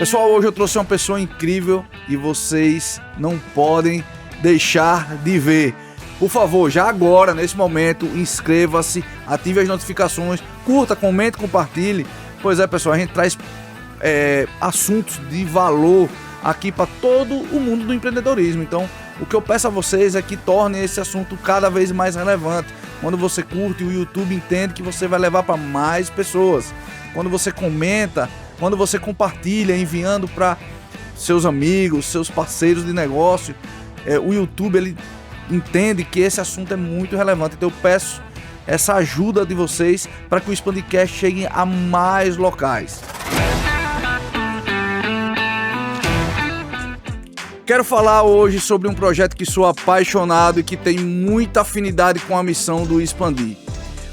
Pessoal, hoje eu trouxe uma pessoa incrível e vocês não podem deixar de ver. Por favor, já agora, nesse momento, inscreva-se, ative as notificações, curta, comente, compartilhe. Pois é, pessoal, a gente traz assuntos de valor aqui para todo o mundo do empreendedorismo. Então, o que eu peço a vocês é que tornem esse assunto cada vez mais relevante. Quando você curte, o YouTube entende que você vai levar para mais pessoas. Quando você comenta, quando você compartilha, enviando para seus amigos, seus parceiros de negócio, o YouTube ele entende que esse assunto é muito relevante. Então eu peço essa ajuda de vocês para que o Expandicast chegue a mais locais. Quero falar hoje sobre um projeto que sou apaixonado e que tem muita afinidade com a missão do Expandir.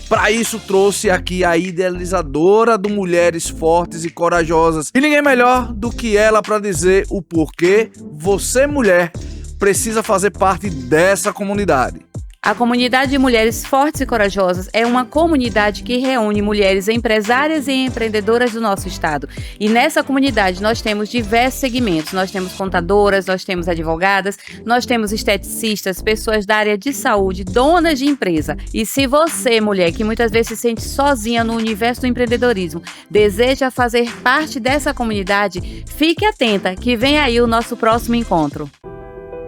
Para isso trouxe aqui a idealizadora do Mulheres Fortes e Corajosas. E ninguém melhor do que ela para dizer o porquê você, mulher, precisa fazer parte dessa comunidade. A comunidade de Mulheres Fortes e Corajosas é uma comunidade que reúne mulheres empresárias e empreendedoras do nosso estado. E nessa comunidade nós temos diversos segmentos. Nós temos contadoras, nós temos advogadas, nós temos esteticistas, pessoas da área de saúde, donas de empresa. E se você, mulher, que muitas vezes se sente sozinha no universo do empreendedorismo, deseja fazer parte dessa comunidade, fique atenta que vem aí o nosso próximo encontro.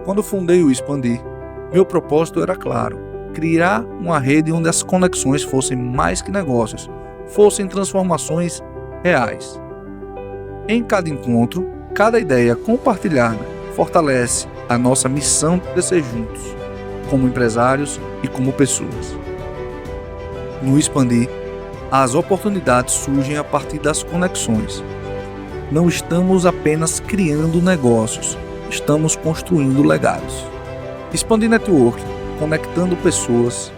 Quando fundei o Expandir, meu propósito era claro: criar uma rede onde as conexões fossem mais que negócios, fossem transformações reais. Em cada encontro, cada ideia compartilhada fortalece a nossa missão de crescer juntos, como empresários e como pessoas. No Expandir, as oportunidades surgem a partir das conexões. Não estamos apenas criando negócios, estamos construindo legados. Expandir Network, conectando pessoas,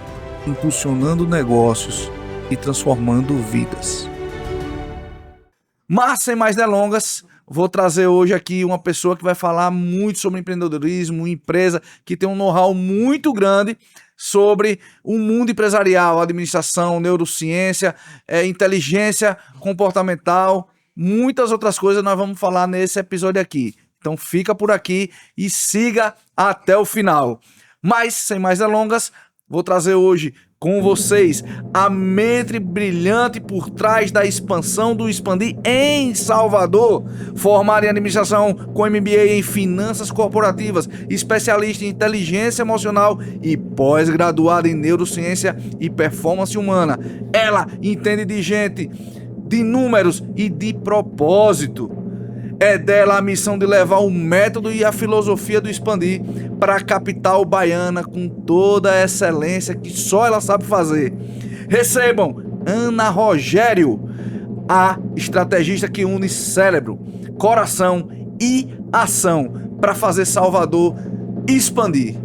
impulsionando negócios e transformando vidas. Mas, sem mais delongas, vou trazer hoje aqui uma pessoa que vai falar muito sobre empreendedorismo, uma empresa que tem um know-how muito grande sobre o mundo empresarial, administração, neurociência, inteligência comportamental, muitas outras coisas nós vamos falar nesse episódio aqui. Então fica por aqui e siga até o final. Mas, sem mais delongas, vou trazer hoje com vocês a mente brilhante por trás da expansão do Expandir em Salvador. Formada em administração com MBA em finanças corporativas, especialista em inteligência emocional e pós-graduada em neurociência e performance humana. Ela entende de gente, de números e de propósito. É dela a missão de levar o método e a filosofia do Expandir para a capital baiana com toda a excelência que só ela sabe fazer. Recebam Ana Rogério, a estrategista que une cérebro, coração e ação para fazer Salvador expandir.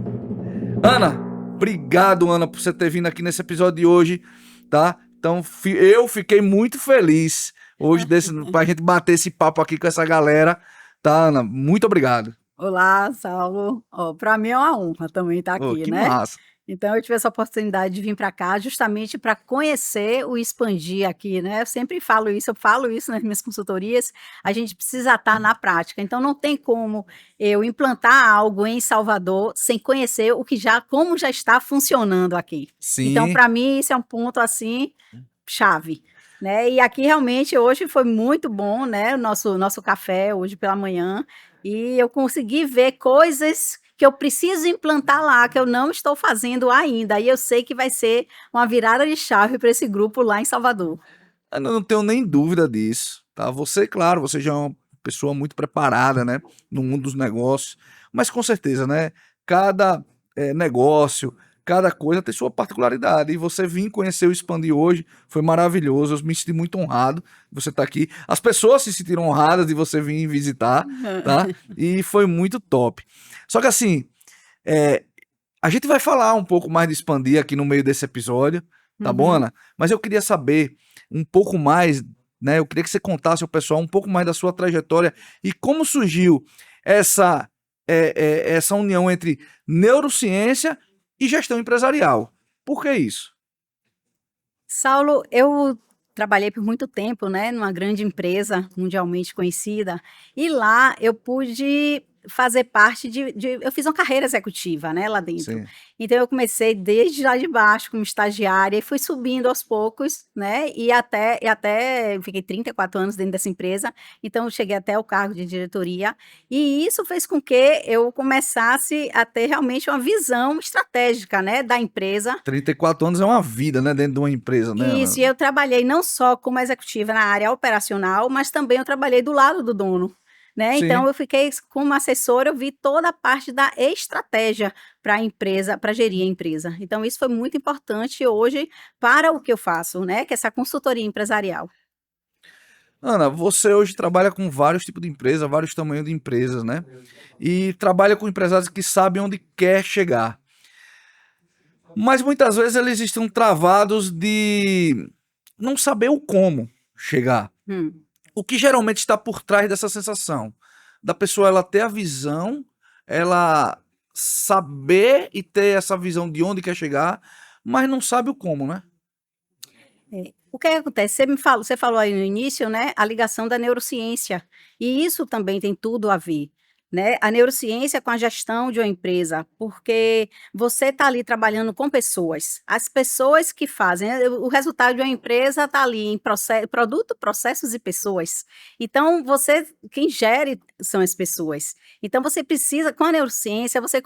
Ana, obrigado, Ana, por você ter vindo aqui nesse episódio de hoje, tá? Então, eu fiquei muito feliz hoje pra gente bater esse papo aqui com essa galera, tá, Ana? Muito obrigado. Olá, Saulo. Para mim é uma honra também estar aqui, Que né? massa. Então eu tive essa oportunidade de vir para cá justamente para conhecer o Expandir aqui, né? Eu sempre falo isso nas minhas consultorias, a gente precisa estar na prática. Então não tem como eu implantar algo em Salvador sem conhecer como já está funcionando aqui. Sim. Então para mim isso é um ponto assim chave. Né? E aqui realmente hoje foi muito bom, né? O nosso café hoje pela manhã, e eu consegui ver coisas que eu preciso implantar lá, que eu não estou fazendo ainda, e eu sei que vai ser uma virada de chave para esse grupo lá em Salvador. Eu não tenho nem dúvida disso, tá? Você, claro, você já é uma pessoa muito preparada, né? No mundo dos negócios, mas com certeza, né? Cada negócio, cada coisa tem sua particularidade. E você vir conhecer o Expandir hoje foi maravilhoso. Eu me senti muito honrado de você estar aqui. As pessoas se sentiram honradas de você vir visitar, tá? E foi muito top. Só que assim, a gente vai falar um pouco mais de Expandir aqui no meio desse episódio, tá bom, Ana? Mas eu queria saber um pouco mais, né? Eu queria que você contasse ao pessoal um pouco mais da sua trajetória e como surgiu essa união entre neurociência e gestão empresarial. Por que isso? Saulo, eu trabalhei por muito tempo, né, numa grande empresa mundialmente conhecida, e lá eu pude fazer parte eu fiz uma carreira executiva, né, lá dentro. Sim. Então eu comecei desde lá de baixo como estagiária e fui subindo aos poucos, né, e até fiquei 34 anos dentro dessa empresa, então eu cheguei até o cargo de diretoria, e isso fez com que eu começasse a ter realmente uma visão estratégica, né, da empresa. 34 anos é uma vida, né? Dentro de uma empresa, né, Ana? Isso, e eu trabalhei não só como executiva na área operacional, mas também eu trabalhei do lado do dono, né? Então Sim. eu fiquei como assessora, eu vi toda a parte da estratégia para a empresa, para gerir a empresa. Então isso foi muito importante hoje para o que eu faço, né? Que é essa consultoria empresarial. Ana, você hoje trabalha com vários tipos de empresa, vários tamanhos de empresas, né? E trabalha com empresários que sabem onde quer chegar. Mas muitas vezes eles estão travados de não saber o como chegar. Hum. O que geralmente está por trás dessa sensação? Da pessoa ela ter a visão, ela saber e ter essa visão de onde quer chegar, mas não sabe o como, né? O que acontece? Você falou aí no início, né, a ligação da neurociência, e isso também tem tudo a ver, né? A neurociência com a gestão de uma empresa, porque você está ali trabalhando com pessoas. As pessoas que fazem, o resultado de uma empresa está ali em produto, processos e pessoas. Então, quem gere são as pessoas. Então, você precisa, com a neurociência, você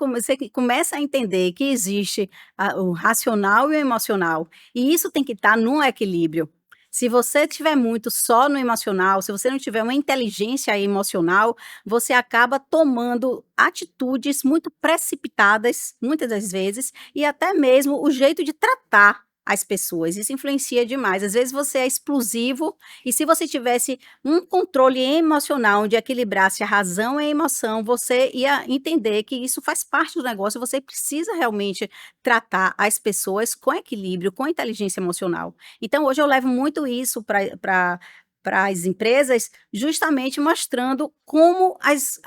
começa a entender que existe o racional e o emocional. E isso tem que estar num equilíbrio. Se você tiver muito só no emocional, se você não tiver uma inteligência emocional, você acaba tomando atitudes muito precipitadas, muitas das vezes, e até mesmo o jeito de tratar as pessoas. Isso influencia demais. Às vezes você é explosivo, e se você tivesse um controle emocional onde equilibrasse a razão e a emoção, você ia entender que isso faz parte do negócio, você precisa realmente tratar as pessoas com equilíbrio, com inteligência emocional. Então, hoje eu levo muito isso para as empresas, justamente mostrando como as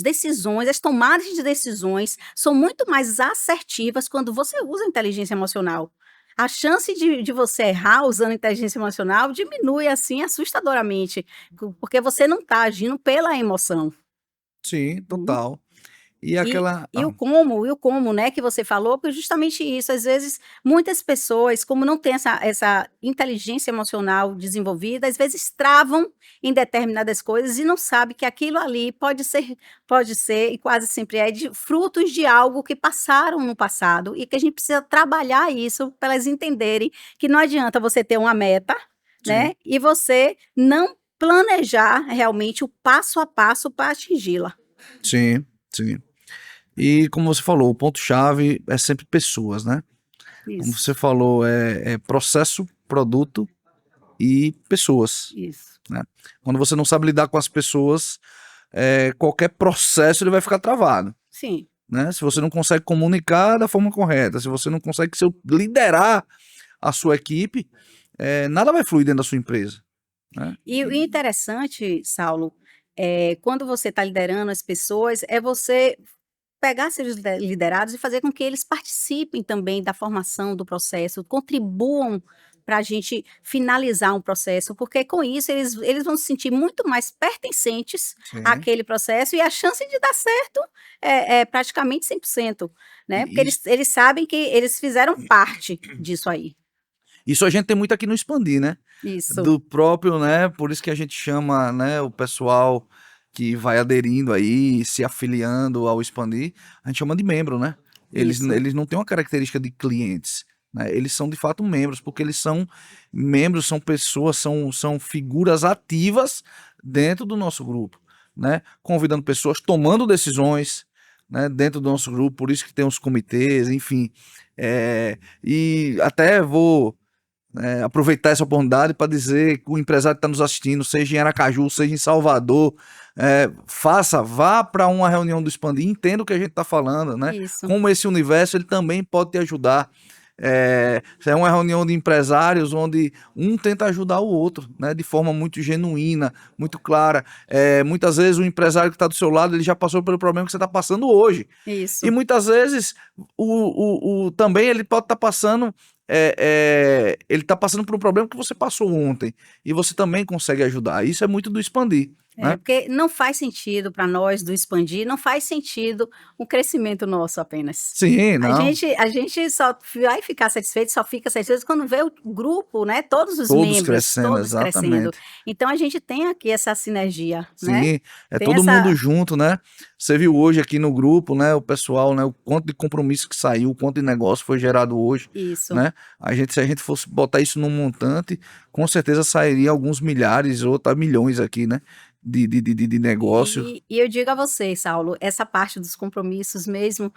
decisões, as tomadas de decisões são muito mais assertivas quando você usa a inteligência emocional. A chance de você errar usando inteligência emocional diminui, assim, assustadoramente, porque você não está agindo pela emoção. Sim, Uhum. total. E E aquela. e o como, né, que você falou, porque justamente isso, às vezes, muitas pessoas, como não têm essa inteligência emocional desenvolvida, às vezes travam em determinadas coisas e não sabe que aquilo ali pode ser e quase sempre é de frutos de algo que passaram no passado e que a gente precisa trabalhar isso para elas entenderem que não adianta você ter uma meta, Sim, né, e você não planejar realmente o passo a passo para atingi-la. sim, sim. E como você falou, o ponto-chave é sempre pessoas, né? Como Isso, você falou, é processo, produto e pessoas, isso. né? Quando você não sabe lidar com as pessoas, qualquer processo ele vai ficar travado, Sim. né? Se você não consegue comunicar da forma correta, se você não consegue liderar a sua equipe, nada vai fluir dentro da sua empresa, né? E o interessante, Saulo, quando você está liderando as pessoas, é você pegar seus liderados e fazer com que eles participem também da formação do processo, contribuam para a gente finalizar um processo, porque com isso eles vão se sentir muito mais pertencentes Sim. àquele processo e a chance de dar certo é praticamente 100%, né? Porque E eles sabem que eles fizeram parte disso aí. isso a gente tem muito aqui no Expandir, né? Isso, Do próprio, né? Por isso que a gente chama, né, o pessoal que vai aderindo aí, se afiliando ao Expandir, a gente chama de membro, né? isso, Eles não têm uma característica de clientes, né? Eles são de fato membros, porque eles são membros, são pessoas, são figuras ativas dentro do nosso grupo, né? Convidando pessoas, tomando decisões, né, dentro do nosso grupo, por isso que tem os comitês, enfim. E até vou aproveitar essa oportunidade para dizer que o empresário que está nos assistindo, seja em Aracaju, seja em Salvador, vá para uma reunião do Expandir, entenda o que a gente está falando, né? isso. Como esse universo ele também pode te ajudar. É uma reunião de empresários onde um tenta ajudar o outro, né? De forma muito genuína, muito clara. Muitas vezes o empresário que está do seu lado ele já passou pelo problema que você está passando hoje. E Isso. muitas vezes também ele pode estar passando ele tá passando por um problema que você passou ontem e você também consegue ajudar. Isso é muito do expandir, né? Porque não faz sentido para nós do expandir, não faz sentido um crescimento nosso apenas. Sim, não. A gente só vai ficar satisfeito, só fica satisfeito quando vê o grupo, né? Todos os Todos membros, crescendo, todos crescendo. exatamente. Então a gente tem aqui essa sinergia, né? Sim, é Tem todo essa- mundo junto, né? Você viu hoje aqui no grupo, né? O pessoal, né? O quanto de compromisso que saiu, o quanto de negócio foi gerado hoje, Isso. né? Se a gente fosse botar isso num montante, com certeza sairia alguns milhares ou até milhões aqui, né? De negócio. E eu digo a vocês, Saulo, essa parte dos compromissos mesmo,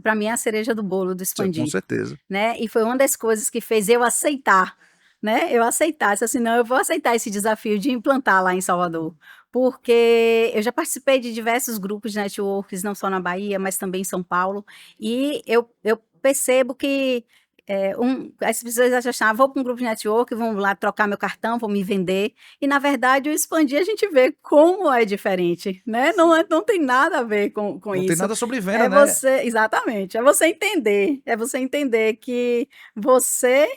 para mim é a cereja do bolo do Com expandir, certeza. né? E foi uma das coisas que fez eu aceitar, né? Eu aceitasse assim, não, eu vou aceitar esse desafio de implantar lá em Salvador, porque eu já participei de diversos grupos de networks, não só na Bahia, mas também em São Paulo, e eu percebo que as pessoas acham, vou para um grupo de network, vão lá trocar meu cartão, vão me vender, e na verdade o expandir a gente vê como é diferente, né? Não tem nada a ver com Não isso. tem nada sobre venda, né? Exatamente, é você entender que você,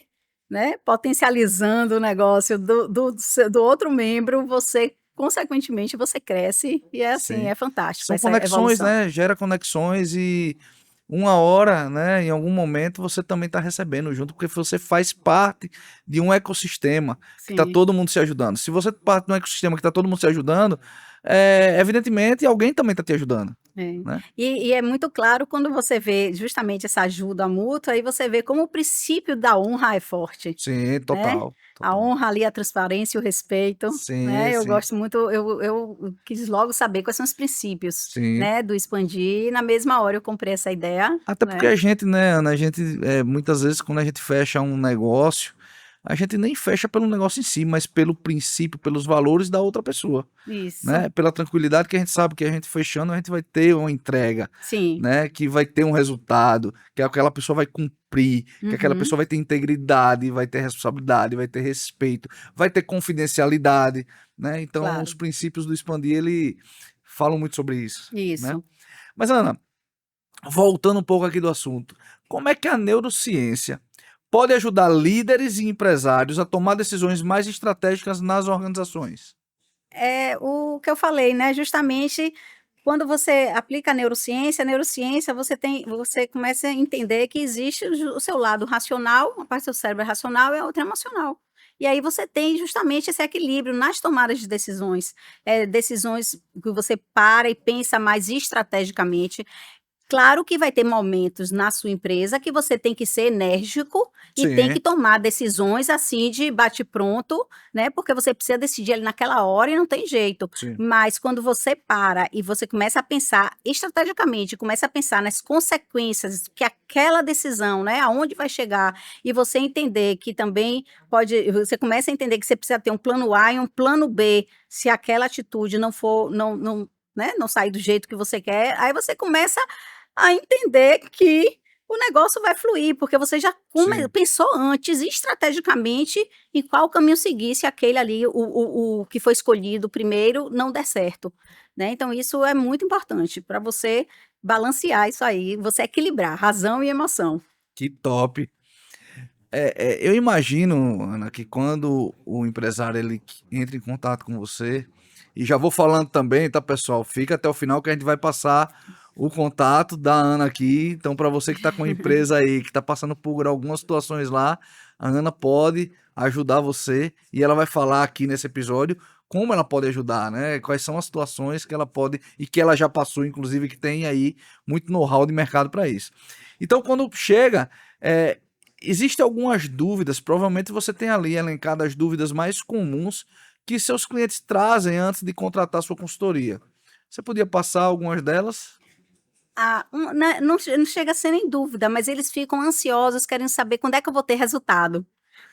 né, potencializando o negócio do outro membro, você, consequentemente, você cresce, e é assim, Sim. é fantástico São essa conexões, evolução. né? Gera conexões e uma hora, né? Em algum momento você também está recebendo junto, porque você faz parte de um ecossistema que está Sim. todo mundo se ajudando. Se você parte de um ecossistema que está todo mundo se ajudando, evidentemente alguém também está te ajudando, É. né? E é muito claro quando você vê justamente essa ajuda mútua, aí você vê como o princípio da honra é forte, Sim, né? total. A Total. honra ali, a transparência e o respeito, Sim, né? Eu sim, gosto muito, eu quis logo saber quais são os princípios, sim. né, do expandir, e na mesma hora eu comprei essa ideia, Até porque né? a gente, né, Ana, muitas vezes quando a gente fecha um negócio, a gente nem fecha pelo negócio em si, mas pelo princípio, pelos valores da outra pessoa, Isso, né? Pela tranquilidade que a gente sabe que a gente fechando, a gente vai ter uma entrega, sim. né? Que vai ter um resultado, que aquela pessoa vai cumprir, que aquela Uhum. pessoa vai ter integridade, vai ter responsabilidade, vai ter respeito, vai ter confidencialidade, né? Então, Claro, os princípios do Expandir, ele falam muito sobre isso, né? isso. Mas, Ana, voltando um pouco aqui do assunto, como é que a neurociência pode ajudar líderes e empresários a tomar decisões mais estratégicas nas organizações? É o que eu falei, né, justamente quando você aplica a neurociência você começa a entender que existe o seu lado racional, uma parte do seu cérebro é racional e a outra é emocional. E aí você tem justamente esse equilíbrio nas tomadas de decisões, decisões que você para e pensa mais estrategicamente. Claro que vai ter momentos na sua empresa que você tem que ser enérgico e tem que Sim, tomar decisões assim de bate-pronto, né? Porque você precisa decidir ali naquela hora e não tem jeito. sim, Mas quando você para e você começa a pensar estrategicamente, começa a pensar nas consequências que aquela decisão, né, aonde vai chegar, e você entender que também você começa a entender que você precisa ter um plano A e um plano B, se aquela atitude não for, né, não sair do jeito que você quer, aí você começa a entender que o negócio vai fluir, porque você já sim. pensou antes, estrategicamente, em qual caminho seguir se aquele ali, o que foi escolhido primeiro, não der certo, né? Então, isso é muito importante para você balancear isso aí, você equilibrar razão e emoção. Que top. Eu imagino, Ana, que quando o empresário ele entra em contato com você, e já vou falando também, tá, pessoal? Fica até o final que a gente vai passar o contato da Ana aqui. Então, para você que está com uma empresa aí, que está passando por algumas situações lá, a Ana pode ajudar você e ela vai falar aqui nesse episódio como ela pode ajudar, né? Quais são as situações que ela pode e que ela já passou, inclusive, que tem aí muito know-how de mercado para isso. Então, quando chega, é, existem algumas dúvidas, provavelmente você tem ali elencado as dúvidas mais comuns que seus clientes trazem antes de contratar sua consultoria. Você podia passar algumas delas? Não chega a ser nem dúvida, mas eles ficam ansiosos, querendo saber quando é que eu vou ter resultado,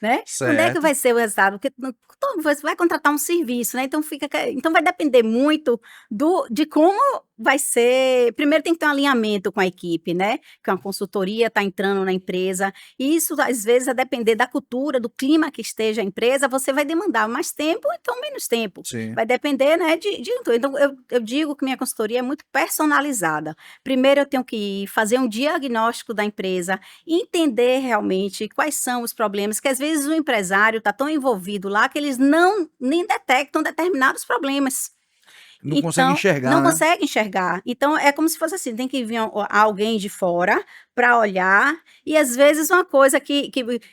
né? Quando é que Certo. vai ser o resultado? Porque você vai contratar um serviço, né? Então vai depender muito de como vai ser... Primeiro tem que ter um alinhamento com a equipe, né? Que uma consultoria está entrando na empresa. E isso, às vezes, a depender da cultura, do clima que esteja a empresa, você vai demandar mais tempo, então menos tempo. Sim. Vai depender, né, então, eu digo que minha consultoria é muito personalizada. Primeiro, eu tenho que fazer um diagnóstico da empresa, entender realmente quais são os problemas, que às vezes o empresário está tão envolvido lá que eles nem detectam determinados problemas. Não consegue enxergar, não né? consegue enxergar. Então, é como se fosse assim, tem que vir alguém de fora para olhar, e às vezes uma coisa e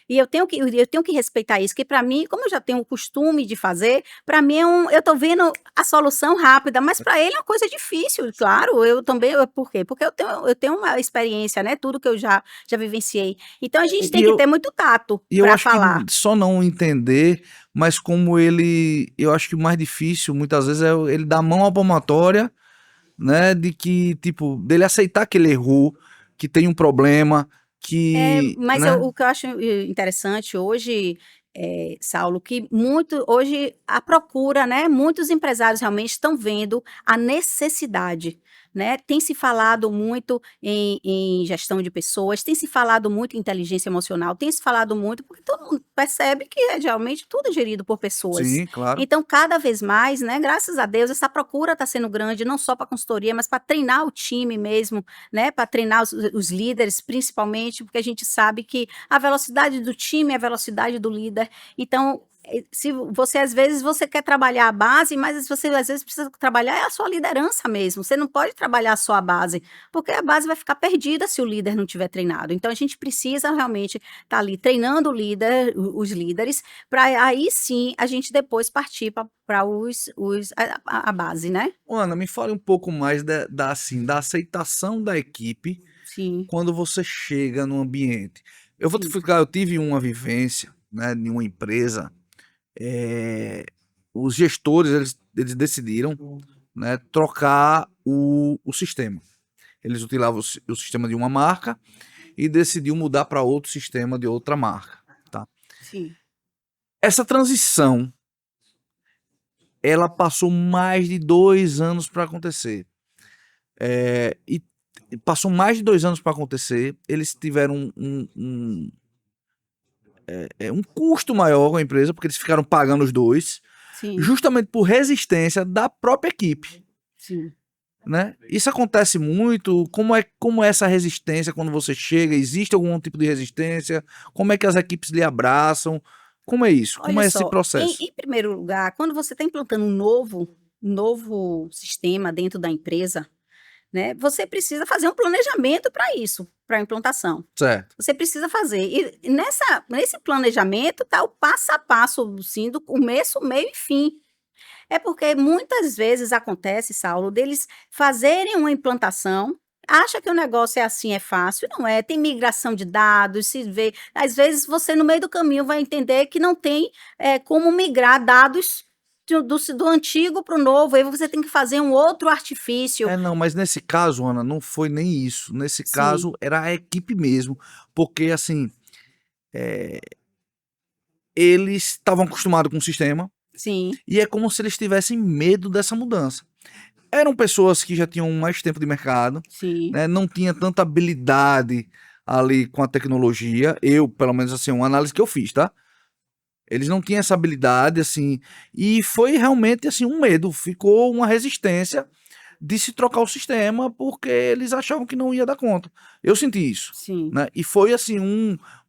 eu tenho que respeitar isso, que para mim, como eu já tenho o costume de fazer, para mim eu tô vendo a solução rápida, mas para ele é uma coisa difícil, claro, eu também, por quê? Porque eu tenho uma experiência, né, tudo que eu já vivenciei. Então, a gente tem que ter muito tato E eu para acho falar. que só não entender, mas como ele, eu acho que o mais difícil muitas vezes é ele dar a mão à palmatória, né, de que, tipo, dele aceitar que ele errou, que tem um problema, que, Mas né? o que eu acho interessante hoje, Saulo, que hoje a procura, né? Muitos empresários realmente estão vendo a necessidade, né? Tem se falado muito em gestão de pessoas, tem se falado muito em inteligência emocional, tem se falado muito, porque todo mundo percebe que realmente tudo é gerido por pessoas. Sim, claro. Então, cada vez mais, né? Graças a Deus, essa procura está sendo grande, não só para consultoria, mas para treinar o time mesmo, né, para treinar os líderes, principalmente, porque a gente sabe que a velocidade do time é a velocidade do líder. Então, se você, às vezes, você quer trabalhar a base, mas você, às vezes, precisa trabalhar a sua liderança mesmo. Você não pode trabalhar só a base, porque a base vai ficar perdida se o líder não tiver treinado. Então, a gente precisa realmente estar ali treinando os líderes, para aí sim a gente depois partir para a base, né? Ana, me fale um pouco mais assim, da aceitação da equipe Sim. quando você chega no ambiente. Eu vou te Sim. explicar, eu tive uma vivência, né, em uma empresa, os gestores, eles decidiram, né, trocar o sistema. Eles utilizavam o sistema de uma marca e decidiu mudar para outro sistema de outra marca, tá? Sim. Essa transição, ela passou mais de 2 anos para acontecer. E passou mais de 2 anos para acontecer. Eles tiveram um custo maior com a empresa, porque eles ficaram pagando os dois, Sim. justamente por resistência da própria equipe. Sim. Né? Isso acontece muito. Como é essa resistência quando você chega? Existe algum tipo de resistência? Como é que as equipes lhe abraçam? Como é isso? Como Olha é esse só, processo? em primeiro lugar, quando você está implantando um novo sistema dentro da empresa, né, você precisa fazer um planejamento para isso, para a implantação. Certo. Você precisa fazer. E nesse planejamento está o passo a passo, sim, do começo, meio e fim. É porque muitas vezes acontece, Saulo, deles fazerem uma implantação, acha que o negócio é assim, é fácil, não é, tem migração de dados, se vê, às vezes você no meio do caminho vai entender que não tem como migrar dados do antigo para o novo, aí você tem que fazer um outro artifício. Não, mas nesse caso, Ana, não foi nem isso. Nesse Sim. caso, era a equipe mesmo. Porque, assim, eles estavam acostumados com o sistema. Sim. E é como se eles tivessem medo dessa mudança. Eram pessoas que já tinham mais tempo de mercado, Sim. né? Não tinha tanta habilidade ali com a tecnologia. Eu, pelo menos, assim, uma análise que eu fiz, tá? Eles não tinham essa habilidade, assim, e foi realmente, assim, um medo. Ficou uma resistência de se trocar o sistema porque eles achavam que não ia dar conta. Eu senti isso. Sim. Né? E foi assim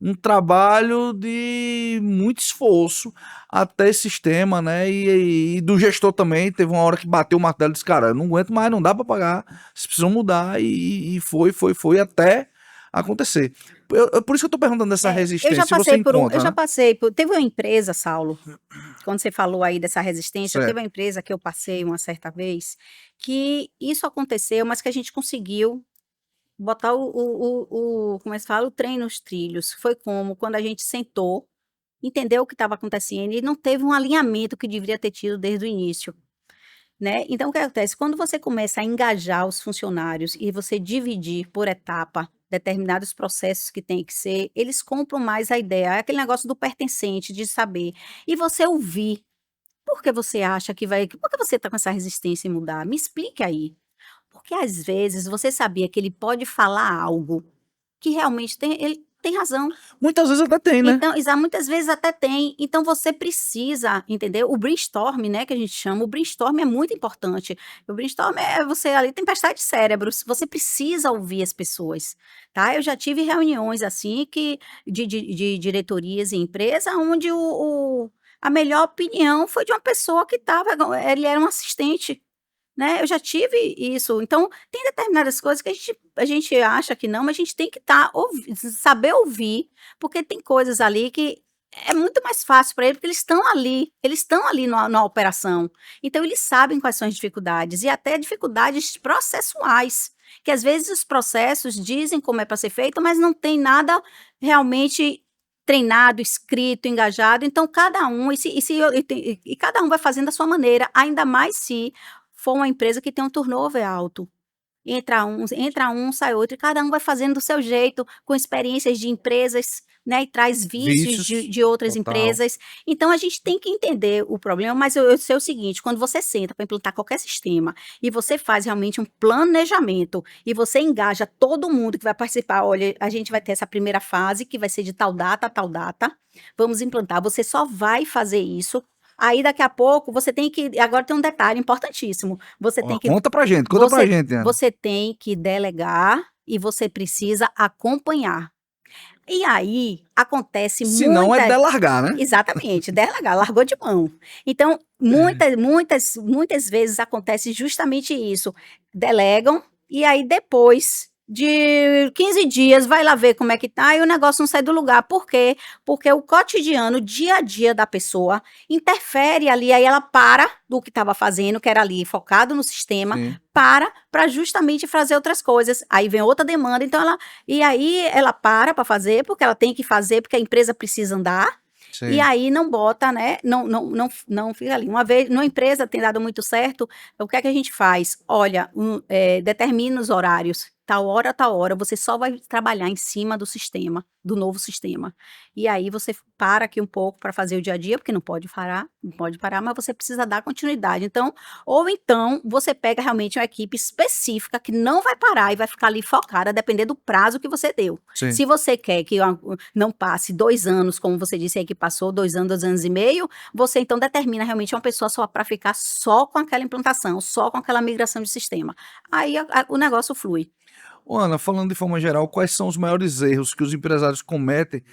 um trabalho de muito esforço até esse sistema, né? E do gestor também, teve uma hora que bateu o martelo e disse, cara, eu não aguento mais, não dá para pagar, vocês precisam mudar, e foi até acontecer. Por isso que eu tô perguntando dessa resistência, se você encontra, eu já né? passei por, teve uma empresa, Saulo, quando você falou aí dessa resistência, Certo. teve uma empresa que eu passei uma certa vez, que isso aconteceu, mas que a gente conseguiu botar como é que se fala, o trem nos trilhos. Foi como quando a gente sentou, entendeu o que estava acontecendo e não teve um alinhamento que deveria ter tido desde o início. Né? Então, o que acontece? Quando você começa a engajar os funcionários e você dividir por etapa determinados processos que tem que ser, eles compram mais a ideia. É aquele negócio do pertencente, de saber. E você ouvir. Por que você acha que vai... Por que você está com essa resistência em mudar? Me explique aí. Por Porque às vezes você sabia que ele pode falar algo que realmente ele tem razão. Muitas vezes até tem, né? Então, muitas vezes até tem. Então, você precisa, entendeu? O brainstorm, né, que a gente chama, o brainstorm é muito importante. O brainstorm é você ali, tempestade de cérebros. Você precisa ouvir as pessoas, tá? Eu já tive reuniões assim, de diretorias em empresa, onde a melhor opinião foi de uma pessoa que estava, ele era um assistente, né, eu já tive isso. Então, tem determinadas coisas que a gente acha que não, mas a gente tem que saber ouvir, porque tem coisas ali que é muito mais fácil para eles, porque eles estão ali na operação. Então, eles sabem quais são as dificuldades, e até dificuldades processuais, que às vezes os processos dizem como é para ser feito, mas não tem nada realmente treinado, escrito, engajado. Então, cada um, e cada um vai fazendo da sua maneira, ainda mais se for uma empresa que tem um turnover alto. Entra um, sai outro, e cada um vai fazendo do seu jeito, com experiências de empresas, né, e traz vícios de outras total. empresas. Então, a gente tem que entender o problema, mas eu sei o seguinte, quando você senta para implantar qualquer sistema, e você faz realmente um planejamento, e você engaja todo mundo que vai participar, olha, a gente vai ter essa primeira fase, que vai ser de tal data a tal data, vamos implantar, você só vai fazer isso. Aí, daqui a pouco, você tem que... Agora tem um detalhe importantíssimo. Você tem que... Conta pra gente, Ana. Você tem que delegar e você precisa acompanhar. E aí, acontece Se não é delargar, né? Exatamente, delegar, largou de mão. Então, muitas vezes acontece justamente isso. Delegam e aí depois de 15 dias vai lá ver como é que tá e o negócio não sai do lugar. Por quê? Porque o cotidiano, o dia a dia da pessoa interfere ali, aí ela para do que estava fazendo, que era ali focado no sistema, Sim. para justamente fazer outras coisas. Aí vem outra demanda, então aí ela para fazer, porque ela tem que fazer, porque a empresa precisa andar. Sim. E aí não bota, né? Não fica ali. Uma vez, numa empresa tem dado muito certo, o que é que a gente faz? Olha, determina os horários. Tal hora, você só vai trabalhar em cima do sistema, do novo sistema. E aí você para aqui um pouco para fazer o dia a dia, porque não pode parar, mas você precisa dar continuidade. Então, ou então, você pega realmente uma equipe específica que não vai parar e vai ficar ali focada, a depender do prazo que você deu. Sim. Se você quer que não passe 2 anos, como você disse aí que passou 2 anos, 2 anos e meio, você então determina realmente uma pessoa só para ficar só com aquela implantação, só com aquela migração de sistema. Aí o negócio flui. Ana, falando de forma geral, quais são os maiores erros que os empresários cometem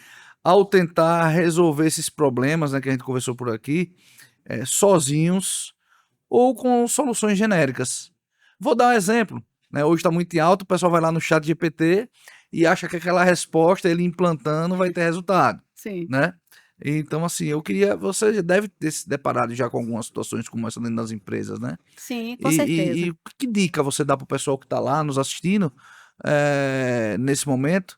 ao tentar resolver esses problemas, né, que a gente conversou por aqui, sozinhos ou com soluções genéricas? Vou dar um exemplo, né? Hoje está muito em alta, o pessoal vai lá no chat GPT e acha que aquela resposta, ele implantando, vai ter resultado, Sim. né? Então, assim, você deve ter se deparado já com algumas situações como essa dentro das empresas, né? Sim, com certeza. E que dica você dá para o pessoal que está lá nos assistindo nesse momento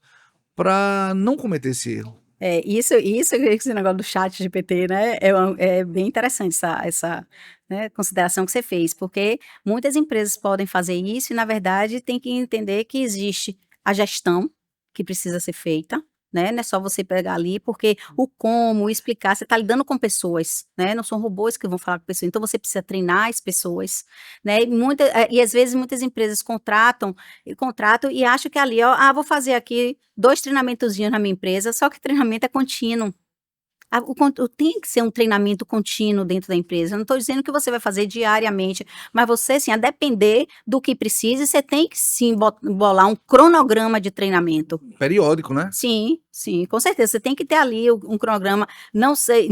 para não cometer esse erro? Esse negócio do chat GPT, né, é bem interessante essa né, consideração que você fez, porque muitas empresas podem fazer isso e, na verdade, tem que entender que existe a gestão que precisa ser feita, né, não é só você pegar ali, porque o como, explicar, você está lidando com pessoas, né, não são robôs que vão falar com pessoas, então você precisa treinar as pessoas, né, e às vezes muitas empresas contratam e acham que ali, ó, vou fazer aqui 2 treinamentozinhos na minha empresa, só que treinamento é contínuo. Tem que ser um treinamento contínuo dentro da empresa. Eu não estou dizendo que você vai fazer diariamente, mas você, assim, a depender do que precise, você tem que sim bolar um cronograma de treinamento. Periódico, né? Sim, com certeza. Você tem que ter ali um cronograma. Não sei,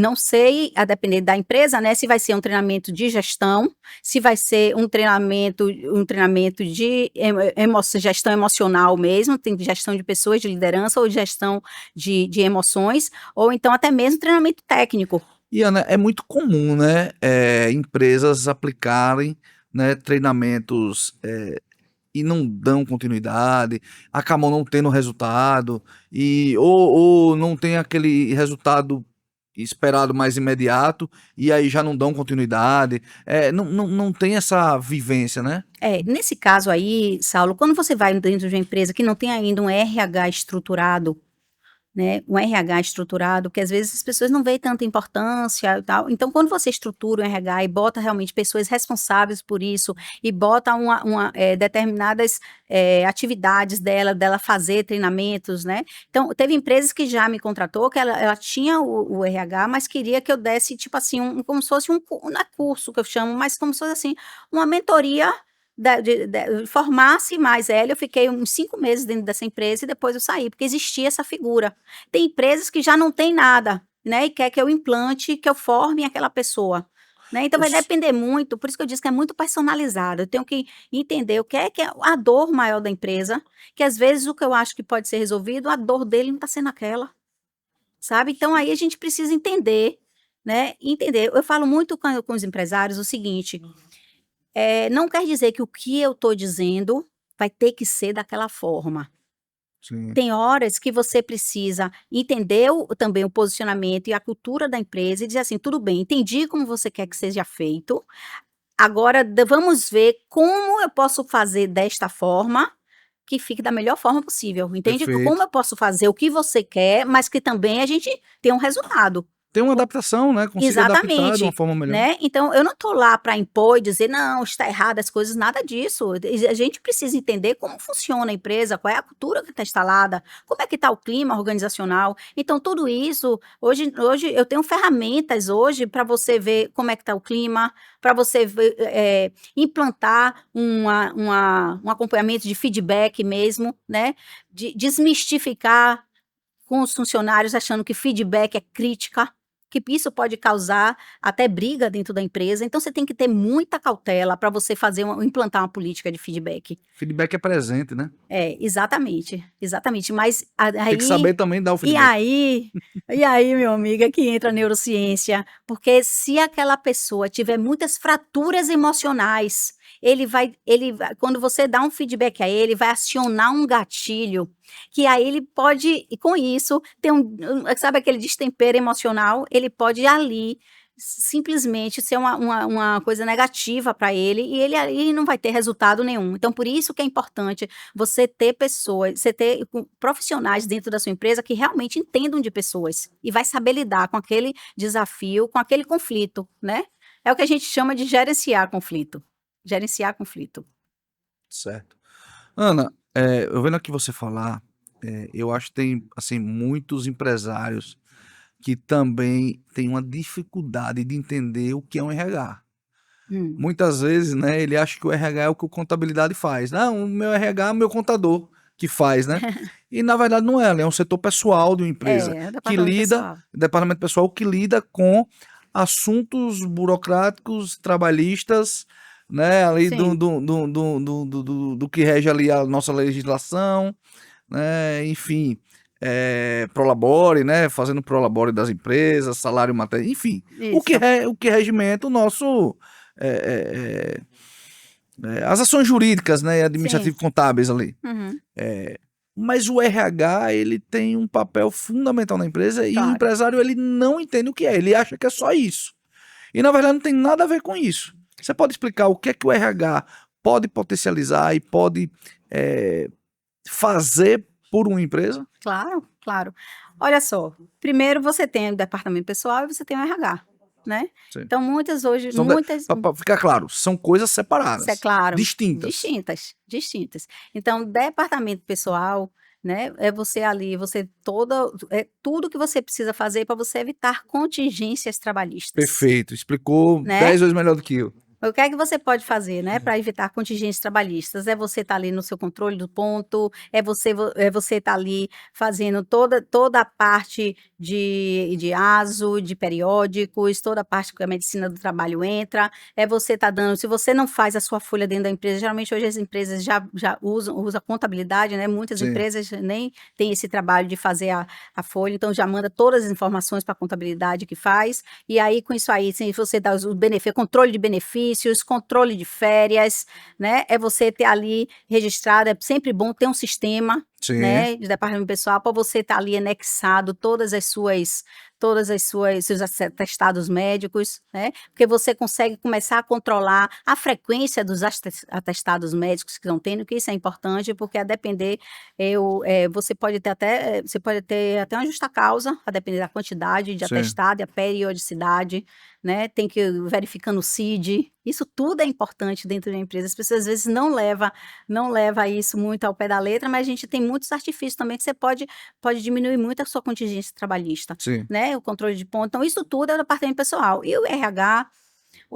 a depender da empresa, né? Se vai ser um treinamento de gestão, se vai ser um treinamento de gestão emocional mesmo, tem gestão de pessoas, de liderança, ou gestão de emoções, ou então até mesmo treinamento técnico. E, Ana, é muito comum, né, empresas aplicarem, né, treinamentos e não dão continuidade, acabam não tendo resultado, ou não tem aquele resultado esperado mais imediato, e aí já não dão continuidade, não tem essa vivência, né? Nesse caso aí, Saulo, quando você vai dentro de uma empresa que não tem ainda um RH estruturado, né, um RH estruturado, que às vezes as pessoas não veem tanta importância e tal. Então, quando você estrutura o RH e bota realmente pessoas responsáveis por isso, e bota determinadas atividades dela fazer treinamentos, né? Então, teve empresas que já me contratou, que ela tinha o RH, mas queria que eu desse, tipo assim, como se fosse não é curso que eu chamo, mas como se fosse assim, uma mentoria formasse mais ela. Eu fiquei uns 5 meses dentro dessa empresa e depois eu saí, porque existia essa figura. Tem empresas que já não tem nada, né, e quer que eu implante, que eu forme aquela pessoa, né, então vai depender muito, por isso que eu disse que é muito personalizado. Eu tenho que entender o que é a dor maior da empresa, que às vezes o que eu acho que pode ser resolvido, a dor dele não está sendo aquela, sabe? Então aí a gente precisa entender, né, entender. Eu falo muito com os empresários o seguinte, não quer dizer que o que eu estou dizendo vai ter que ser daquela forma. Sim. Tem horas que você precisa entender também o posicionamento e a cultura da empresa e dizer assim, tudo bem, entendi como você quer que seja feito, agora vamos ver como eu posso fazer desta forma que fique da melhor forma possível, entende? Perfeito. Como eu posso fazer o que você quer, mas que também a gente tenha um resultado. Tem uma adaptação, né? Consiga adaptar de Exatamente, uma forma melhor. né? Então, eu não estou lá para impor e dizer, não, está errado as coisas, nada disso. A gente precisa entender como funciona a empresa, qual é a cultura que está instalada, como é que está o clima organizacional. Então, tudo isso, hoje eu tenho ferramentas hoje para você ver como é que está o clima, para você ver, implantar um acompanhamento de feedback mesmo, né? De desmistificar com os funcionários achando que feedback é crítica, que isso pode causar até briga dentro da empresa. Então, você tem que ter muita cautela para você implantar uma política de feedback. Feedback é presente, né? Exatamente. Mas Tem que saber também dar o e feedback. aí, meu amigo, é que entra a neurociência, porque se aquela pessoa tiver muitas fraturas emocionais, quando você dá um feedback a ele, vai acionar um gatilho, que aí ele pode, e com isso, ter sabe aquele destempero emocional? Ele pode ali simplesmente ser uma coisa negativa para ele, e ele aí não vai ter resultado nenhum. Então, por isso que é importante você ter pessoas, você ter profissionais dentro da sua empresa que realmente entendam de pessoas e vai saber lidar com aquele desafio, com aquele conflito, né? É o que a gente chama de gerenciar conflito. Gerenciar conflito. Certo. Ana, eu vendo aqui você falar, eu acho que tem, assim, muitos empresários que também têm uma dificuldade de entender o que é um RH. Muitas vezes, né, ele acha que o RH é o que a contabilidade faz. Não, o meu RH é o meu contador que faz, né? E na verdade não é, ele é um setor pessoal de uma empresa que lida, departamento pessoal que lida com assuntos burocráticos, trabalhistas, né, ali do que rege ali a nossa legislação, né, enfim, prolabore, né, fazendo prolabore das empresas, salário matéria, enfim, o que regimenta o nosso as ações jurídicas, né, administrativas contábeis ali. Mas o RH, ele tem um papel fundamental na empresa e o empresário, ele não entende o que é, ele acha que é só isso. E na verdade não tem nada a ver com isso. Você pode explicar o que é que o RH pode potencializar e pode fazer por uma empresa? Claro. Olha só, primeiro você tem o departamento pessoal e você tem o RH, né? Sim. Então, muitas... Para ficar claro, são coisas separadas. É claro. Distintas. Distintas. Então, departamento pessoal, né? É você ali, tudo que você precisa fazer para você evitar contingências trabalhistas. Perfeito. Explicou 10 vezes melhor do que eu. O que é que você pode fazer, né, para evitar contingências trabalhistas? É você estar ali no seu controle do ponto, é você estar ali fazendo toda a parte de ASO, de periódicos, toda a parte que a medicina do trabalho entra, é você estar dando, se você não faz a sua folha dentro da empresa, geralmente hoje as empresas já usam contabilidade, né, muitas empresas nem têm esse trabalho de fazer a folha, então já manda todas as informações para a contabilidade que faz, e aí com isso aí, se você dá o controle de benefícios, controle de férias, né? É você ter ali registrado, é sempre bom ter um sistema, Sim. né, de departamento pessoal, para você estar ali anexado seus atestados médicos, né, porque você consegue começar a controlar a frequência dos atestados médicos que estão tendo, que isso é importante, porque a depender, você pode ter até uma justa causa, a depender da quantidade de Sim. atestado e a periodicidade, né, tem que ir verificando o CID, isso tudo é importante dentro de uma empresa, as pessoas às vezes não leva isso muito ao pé da letra, mas a gente tem muitos artifícios também que você pode diminuir muito a sua contingência trabalhista, Sim. né, o controle de ponto, então isso tudo é o departamento pessoal, e o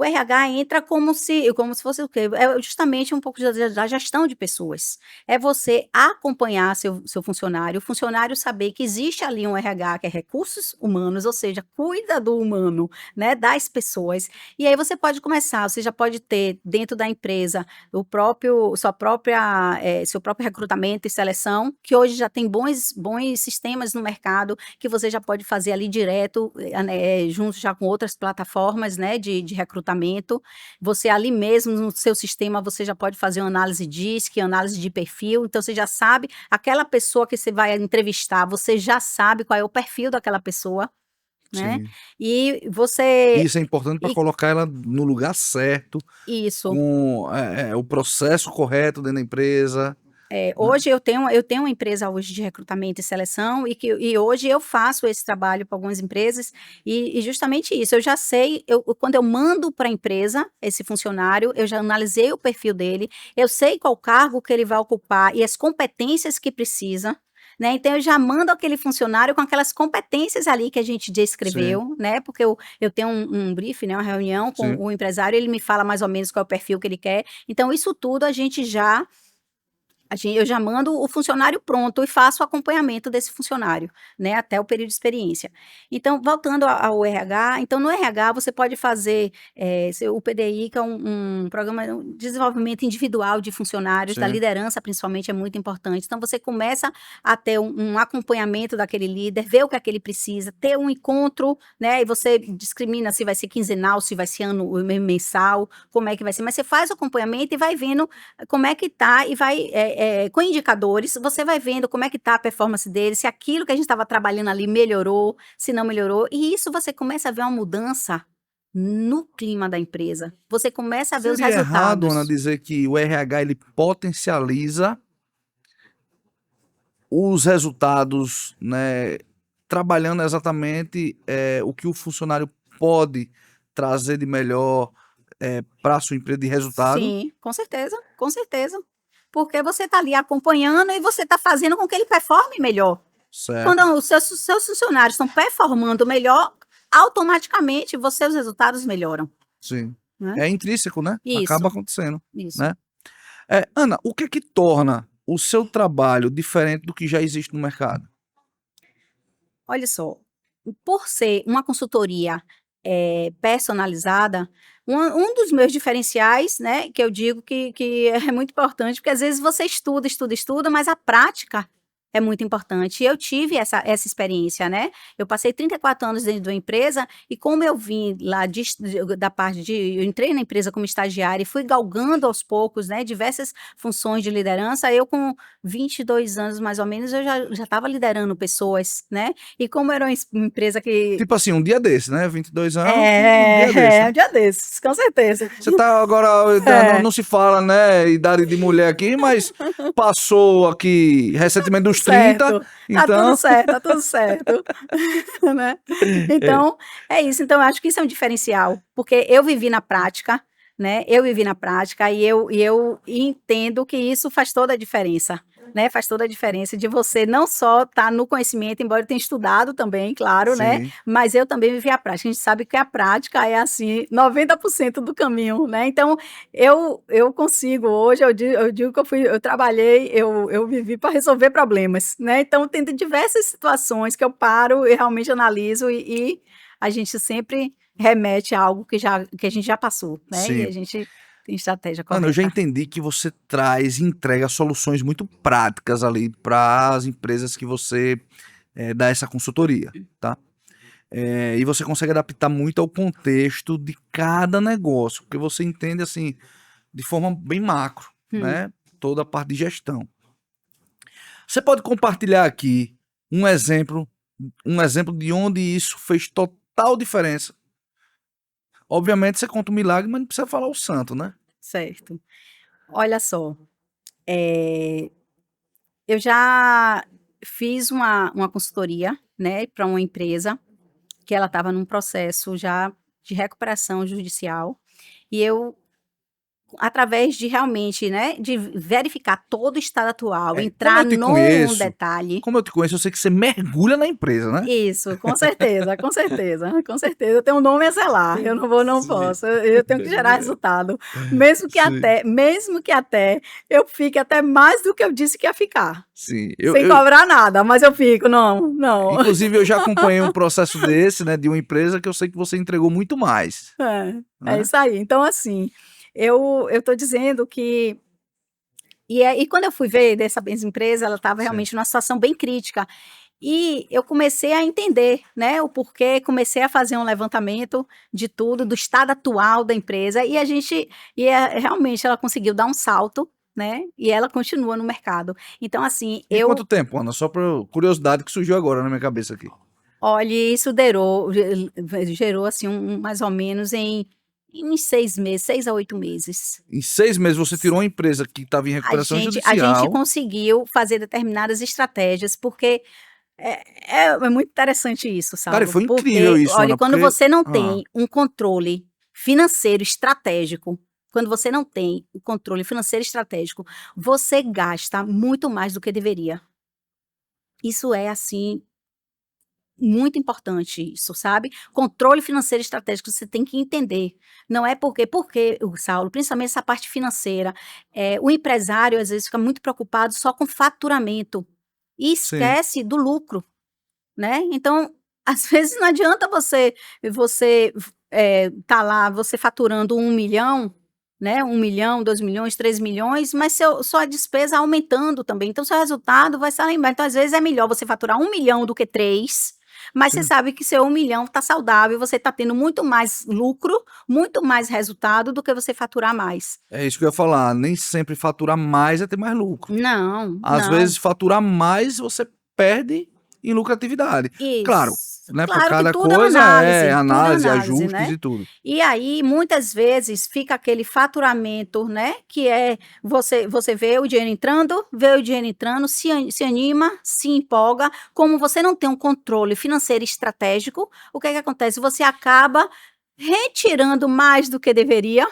RH entra como se fosse o quê? É justamente um pouco da gestão de pessoas. É você acompanhar seu funcionário, o funcionário saber que existe ali um RH que é recursos humanos, ou seja, cuida do humano, né, das pessoas. E aí você já pode ter dentro da empresa seu próprio recrutamento e seleção, que hoje já tem bons sistemas no mercado, que você já pode fazer ali direto, junto já com outras plataformas, né, de recrutamento. Você ali mesmo no seu sistema, você já pode fazer uma análise DISC, análise de perfil, então você já sabe, aquela pessoa que você vai entrevistar, você já sabe qual é o perfil daquela pessoa, né? Sim. E você... Isso é importante para e- colocar ela no lugar certo, Isso. com o processo correto dentro da empresa. Hoje eu tenho uma empresa hoje de recrutamento e seleção e hoje eu faço esse trabalho para algumas empresas e justamente isso, eu já sei, quando eu mando para a empresa esse funcionário, eu já analisei o perfil dele, eu sei qual cargo que ele vai ocupar e as competências que precisa, né? Então eu já mando aquele funcionário com aquelas competências ali que a gente descreveu, né? Porque eu tenho um brief, né? Uma reunião com Sim. o empresário, ele me fala mais ou menos qual é o perfil que ele quer, então isso tudo eu já mando o funcionário pronto e faço o acompanhamento desse funcionário, né, até o período de experiência. Então, voltando ao RH, então no RH você pode fazer o PDI, que é um programa de desenvolvimento individual de funcionários, da Sim. liderança principalmente é muito importante. Então, você começa a ter um acompanhamento daquele líder, ver o que é que ele precisa, ter um encontro, né, e você discrimina se vai ser quinzenal, se vai ser mensal, como é que vai ser, mas você faz o acompanhamento e vai vendo como é que tá e vai... com indicadores, você vai vendo como é que está a performance dele, se aquilo que a gente estava trabalhando ali melhorou, se não melhorou, e isso você começa a ver uma mudança no clima da empresa. Você começa a ver os Seria errado, resultados. Ana, dizer que o RH ele potencializa os resultados, né, trabalhando exatamente o que o funcionário pode trazer de melhor para a sua empresa de resultado. Sim, com certeza, com certeza. Porque você está ali acompanhando e você está fazendo com que ele performe melhor. Certo. Quando os seus funcionários estão performando melhor, automaticamente os resultados melhoram, Sim. né? É intrínseco, né? Isso, Acaba acontecendo, isso. né? Ana, o que é que torna o seu trabalho diferente do que já existe no mercado? Olha só, por ser uma consultoria personalizada, um dos meus diferenciais, né, que eu digo que é muito importante, porque às vezes você estuda, mas a prática é muito importante. E eu tive essa experiência, né? Eu passei 34 anos dentro de uma empresa e como eu vim lá eu entrei na empresa como estagiária e fui galgando aos poucos, né, diversas funções de liderança, eu com 22 anos mais ou menos, eu já estava liderando pessoas, né? E como era uma empresa que... Tipo assim, um dia desse, né? 22 anos, um dia desse, um né? dia desses, com certeza. Você tá agora, não se fala, né, idade de mulher aqui, mas passou aqui recentemente dos 30, Certo, então... tá tudo certo, né? Então, é isso. Então, eu acho que isso é um diferencial, porque eu vivi na prática, né? Eu vivi na prática e eu entendo que isso faz toda a diferença, né? Faz toda a diferença de você não só estar no conhecimento, embora eu tenha estudado também, claro, né? Sim. Mas eu também vivi a prática. A gente sabe que a prática é, assim, 90% do caminho, né? Então, eu consigo, hoje eu digo que eu trabalhei, eu vivi para resolver problemas, né? Então, tem diversas situações que eu paro e realmente analiso e a gente sempre remete a algo que a gente já passou, né? E Sim. a gente tem estratégia Ana, eu já correta. entendi que você traz e entrega soluções muito práticas ali para as empresas que você dá essa consultoria, tá? E você consegue adaptar muito ao contexto de cada negócio, porque você entende assim, de forma bem macro, né? Toda a parte de gestão. Você pode compartilhar aqui um exemplo de onde isso fez total diferença? Obviamente você conta o milagre, mas não precisa falar o santo, né? Certo. Olha só, eu já fiz uma consultoria, né, para uma empresa que ela estava num processo já de recuperação judicial, e eu, através de realmente, né, de verificar todo o estado atual, Como entrar eu te num conheço, detalhe. como eu te conheço, eu sei que você mergulha na empresa, né? Isso, com certeza, com certeza, com certeza. Eu tenho um nome a zelar, eu não vou, não Sim. posso. Eu tenho que gerar resultado, mesmo que Sim. até eu fique até mais do que eu disse que ia ficar, Sim. sem cobrar nada, mas eu fico, não, não. Inclusive, eu já acompanhei um processo desse, né, de uma empresa que eu sei que você entregou muito mais. É Né? isso aí. Então, assim, eu tô dizendo que e quando eu fui ver dessa mesma empresa, ela estava Sim. realmente numa situação bem crítica. E eu comecei a entender, né, o porquê, comecei a fazer um levantamento de tudo, do estado atual da empresa, realmente ela conseguiu dar um salto, né, e ela continua no mercado. Então, assim, De quanto tempo, Ana? Só por curiosidade que surgiu agora na minha cabeça aqui. olha, isso gerou assim, mais ou menos em 6 meses, 6 a 8 meses. Em 6 meses você tirou uma empresa que estava em recuperação A gente judicial. conseguiu fazer determinadas estratégias, porque é muito interessante isso, Cara, e Saulo, foi incrível porque, isso, olha, Ana, quando porque... você não tem um controle financeiro estratégico, quando você não tem o controle financeiro estratégico, você gasta muito mais do que deveria. Isso é, assim, muito importante isso, sabe? Controle financeiro estratégico, você tem que entender. Não é porque, o Saulo, principalmente essa parte financeira, o empresário às vezes fica muito preocupado só com faturamento e Sim. esquece do lucro, né? Então, às vezes não adianta você tá lá, você faturando 1 milhão, né? 1 milhão, 2 milhões, 3 milhões, mas sua despesa aumentando também. Então, seu resultado vai ser lá embaixo. Então, às vezes é melhor você faturar 1 milhão do que 3, mas você Sim. sabe que seu 1 milhão tá saudável, você tá tendo muito mais lucro, muito mais resultado do que você faturar mais. É isso que eu ia falar. Nem sempre faturar mais é ter mais lucro. Não, Às não. vezes, faturar mais você perde em lucratividade. Claro, Isso. né? Para Claro que cada tudo é coisa é tudo é análise, análise, ajustes né? e tudo. E aí, muitas vezes, fica aquele faturamento, né? Que é você vê o dinheiro entrando, se anima, se empolga. Como você não tem um controle financeiro estratégico, o que é que acontece? Você acaba retirando mais do que deveria,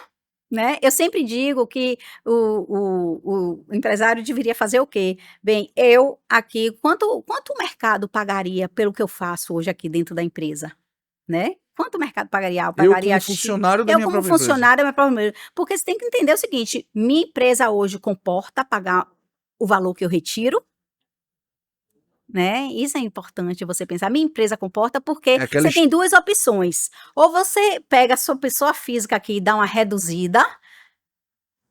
né? Eu sempre digo que o empresário deveria fazer o quê? Bem, eu aqui, quanto o mercado pagaria pelo que eu faço hoje aqui dentro da empresa, né? Quanto o mercado pagaria? Eu Eu, pagaria como funcionário da eu minha como própria empresa. funcionária da minha própria empresa. Porque você tem que entender o seguinte, minha empresa hoje comporta pagar o valor que eu retiro, né? Isso é importante você pensar. Minha empresa comporta porque É aquela você tem duas opções. Ou você pega a sua pessoa física aqui e dá uma reduzida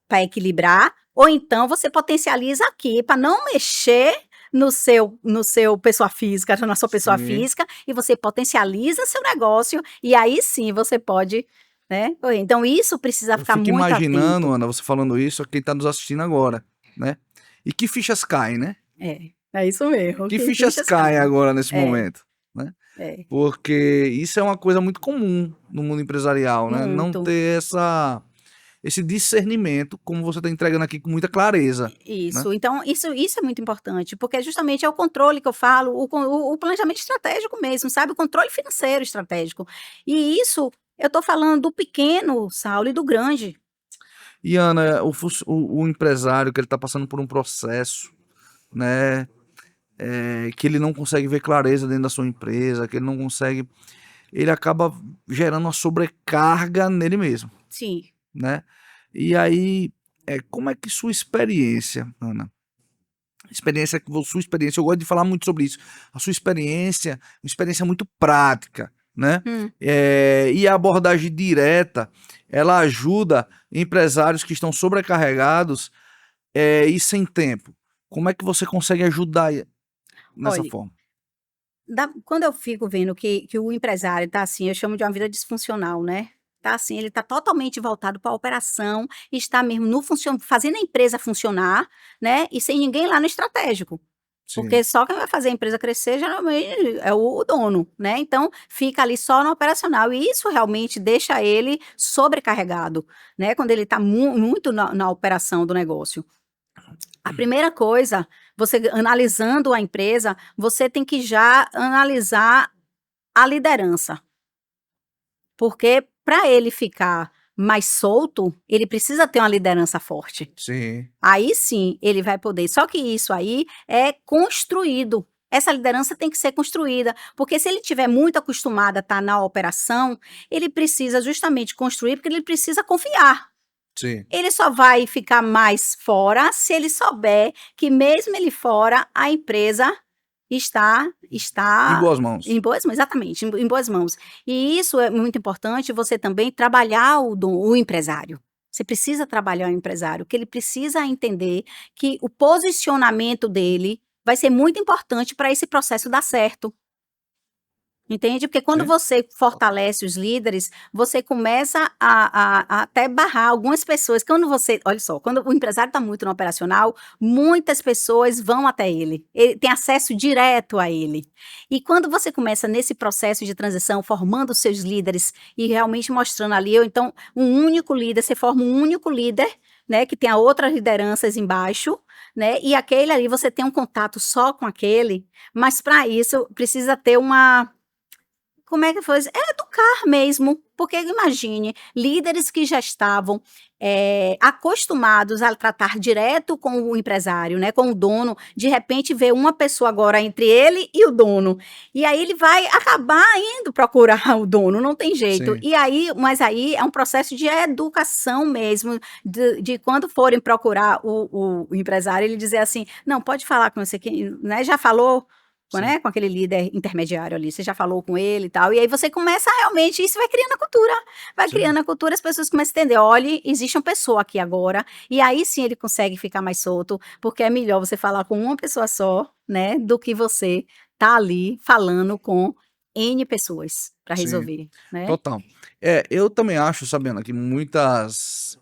para equilibrar, ou então você potencializa aqui para não mexer no seu pessoa física, na sua pessoa Sim. física, e você potencializa seu negócio, e aí sim você pode, né? Então isso precisa Eu ficar fico muito imaginando, atento. Ana, você falando isso, quem está nos assistindo agora, né? E que fichas caem, né? É isso mesmo. Que fichas caem agora nesse É, momento, né? é, Porque isso é uma coisa muito comum no mundo empresarial, né? Não muito. ter esse discernimento, como você está entregando aqui com muita clareza, né? Isso, então isso é muito importante, porque justamente é o controle que eu falo, o planejamento estratégico mesmo, sabe? O controle financeiro estratégico. E isso, eu estou falando do pequeno, Saulo, e do grande. E Ana, o empresário que ele está passando por um processo, né? Que ele não consegue ver clareza dentro da sua empresa, que ele não consegue, ele acaba gerando uma sobrecarga nele mesmo, Sim. né? E aí, como é que sua experiência, Ana? Sua experiência, eu gosto de falar muito sobre isso. A sua experiência, uma experiência muito prática, né? E a abordagem direta, ela ajuda empresários que estão sobrecarregados e sem tempo. Como é que você consegue ajudar nessa Olha, forma? quando eu fico vendo que o empresário tá assim, eu chamo de uma vida disfuncional, né? Tá assim, ele tá totalmente voltado para a operação, está mesmo no fazendo a empresa funcionar, né? E sem ninguém lá no estratégico. Sim. Porque só quem vai fazer a empresa crescer geralmente é o dono, né? Então fica ali só no operacional e isso realmente deixa ele sobrecarregado, né? Quando ele está muito na operação do negócio. A primeira coisa, você analisando a empresa, você tem que já analisar a liderança. Porque para ele ficar mais solto, ele precisa ter uma liderança forte. Sim. Aí sim, ele vai poder. Só que isso aí é construído. Essa liderança tem que ser construída, porque se ele estiver muito acostumado a estar na operação, ele precisa justamente construir, porque ele precisa confiar. Sim. Ele só vai ficar mais fora se ele souber que mesmo ele fora, a empresa está Em boas mãos. em boas mãos, exatamente, em boas mãos. E isso é muito importante, você também trabalhar o empresário. Você precisa trabalhar o empresário, que ele precisa entender que o posicionamento dele vai ser muito importante para esse processo dar certo. Entende? Porque quando Sim. você fortalece os líderes, você começa a até barrar algumas pessoas. Quando você, olha só, quando o empresário está muito no operacional, muitas pessoas vão até ele. Ele tem acesso direto a ele. E quando você começa nesse processo de transição, formando os seus líderes e realmente mostrando ali, ou então um único líder, você forma um único líder, né, que tem outras lideranças embaixo, né, e aquele ali você tem um contato só com aquele, mas para isso precisa ter uma. Como é que foi? É educar mesmo, porque imagine, líderes que já estavam acostumados a tratar direto com o empresário, né, com o dono, de repente vê uma pessoa agora entre ele e o dono, e aí ele vai acabar indo procurar o dono, não tem jeito. Sim. E aí, mas aí é um processo de educação mesmo, de quando forem procurar o empresário, ele dizer assim, não, pode falar com você, né, já falou? Né, com aquele líder intermediário ali, você já falou com ele e tal, e aí você começa realmente, isso vai criando a cultura, vai Sim. criando a cultura, as pessoas começam a entender, olha, existe uma pessoa aqui agora, e aí sim ele consegue ficar mais solto, porque é melhor você falar com uma pessoa só, né, do que você tá ali falando com N pessoas para Sim. resolver, né? Total. Eu também acho, Sabiana, que muitas.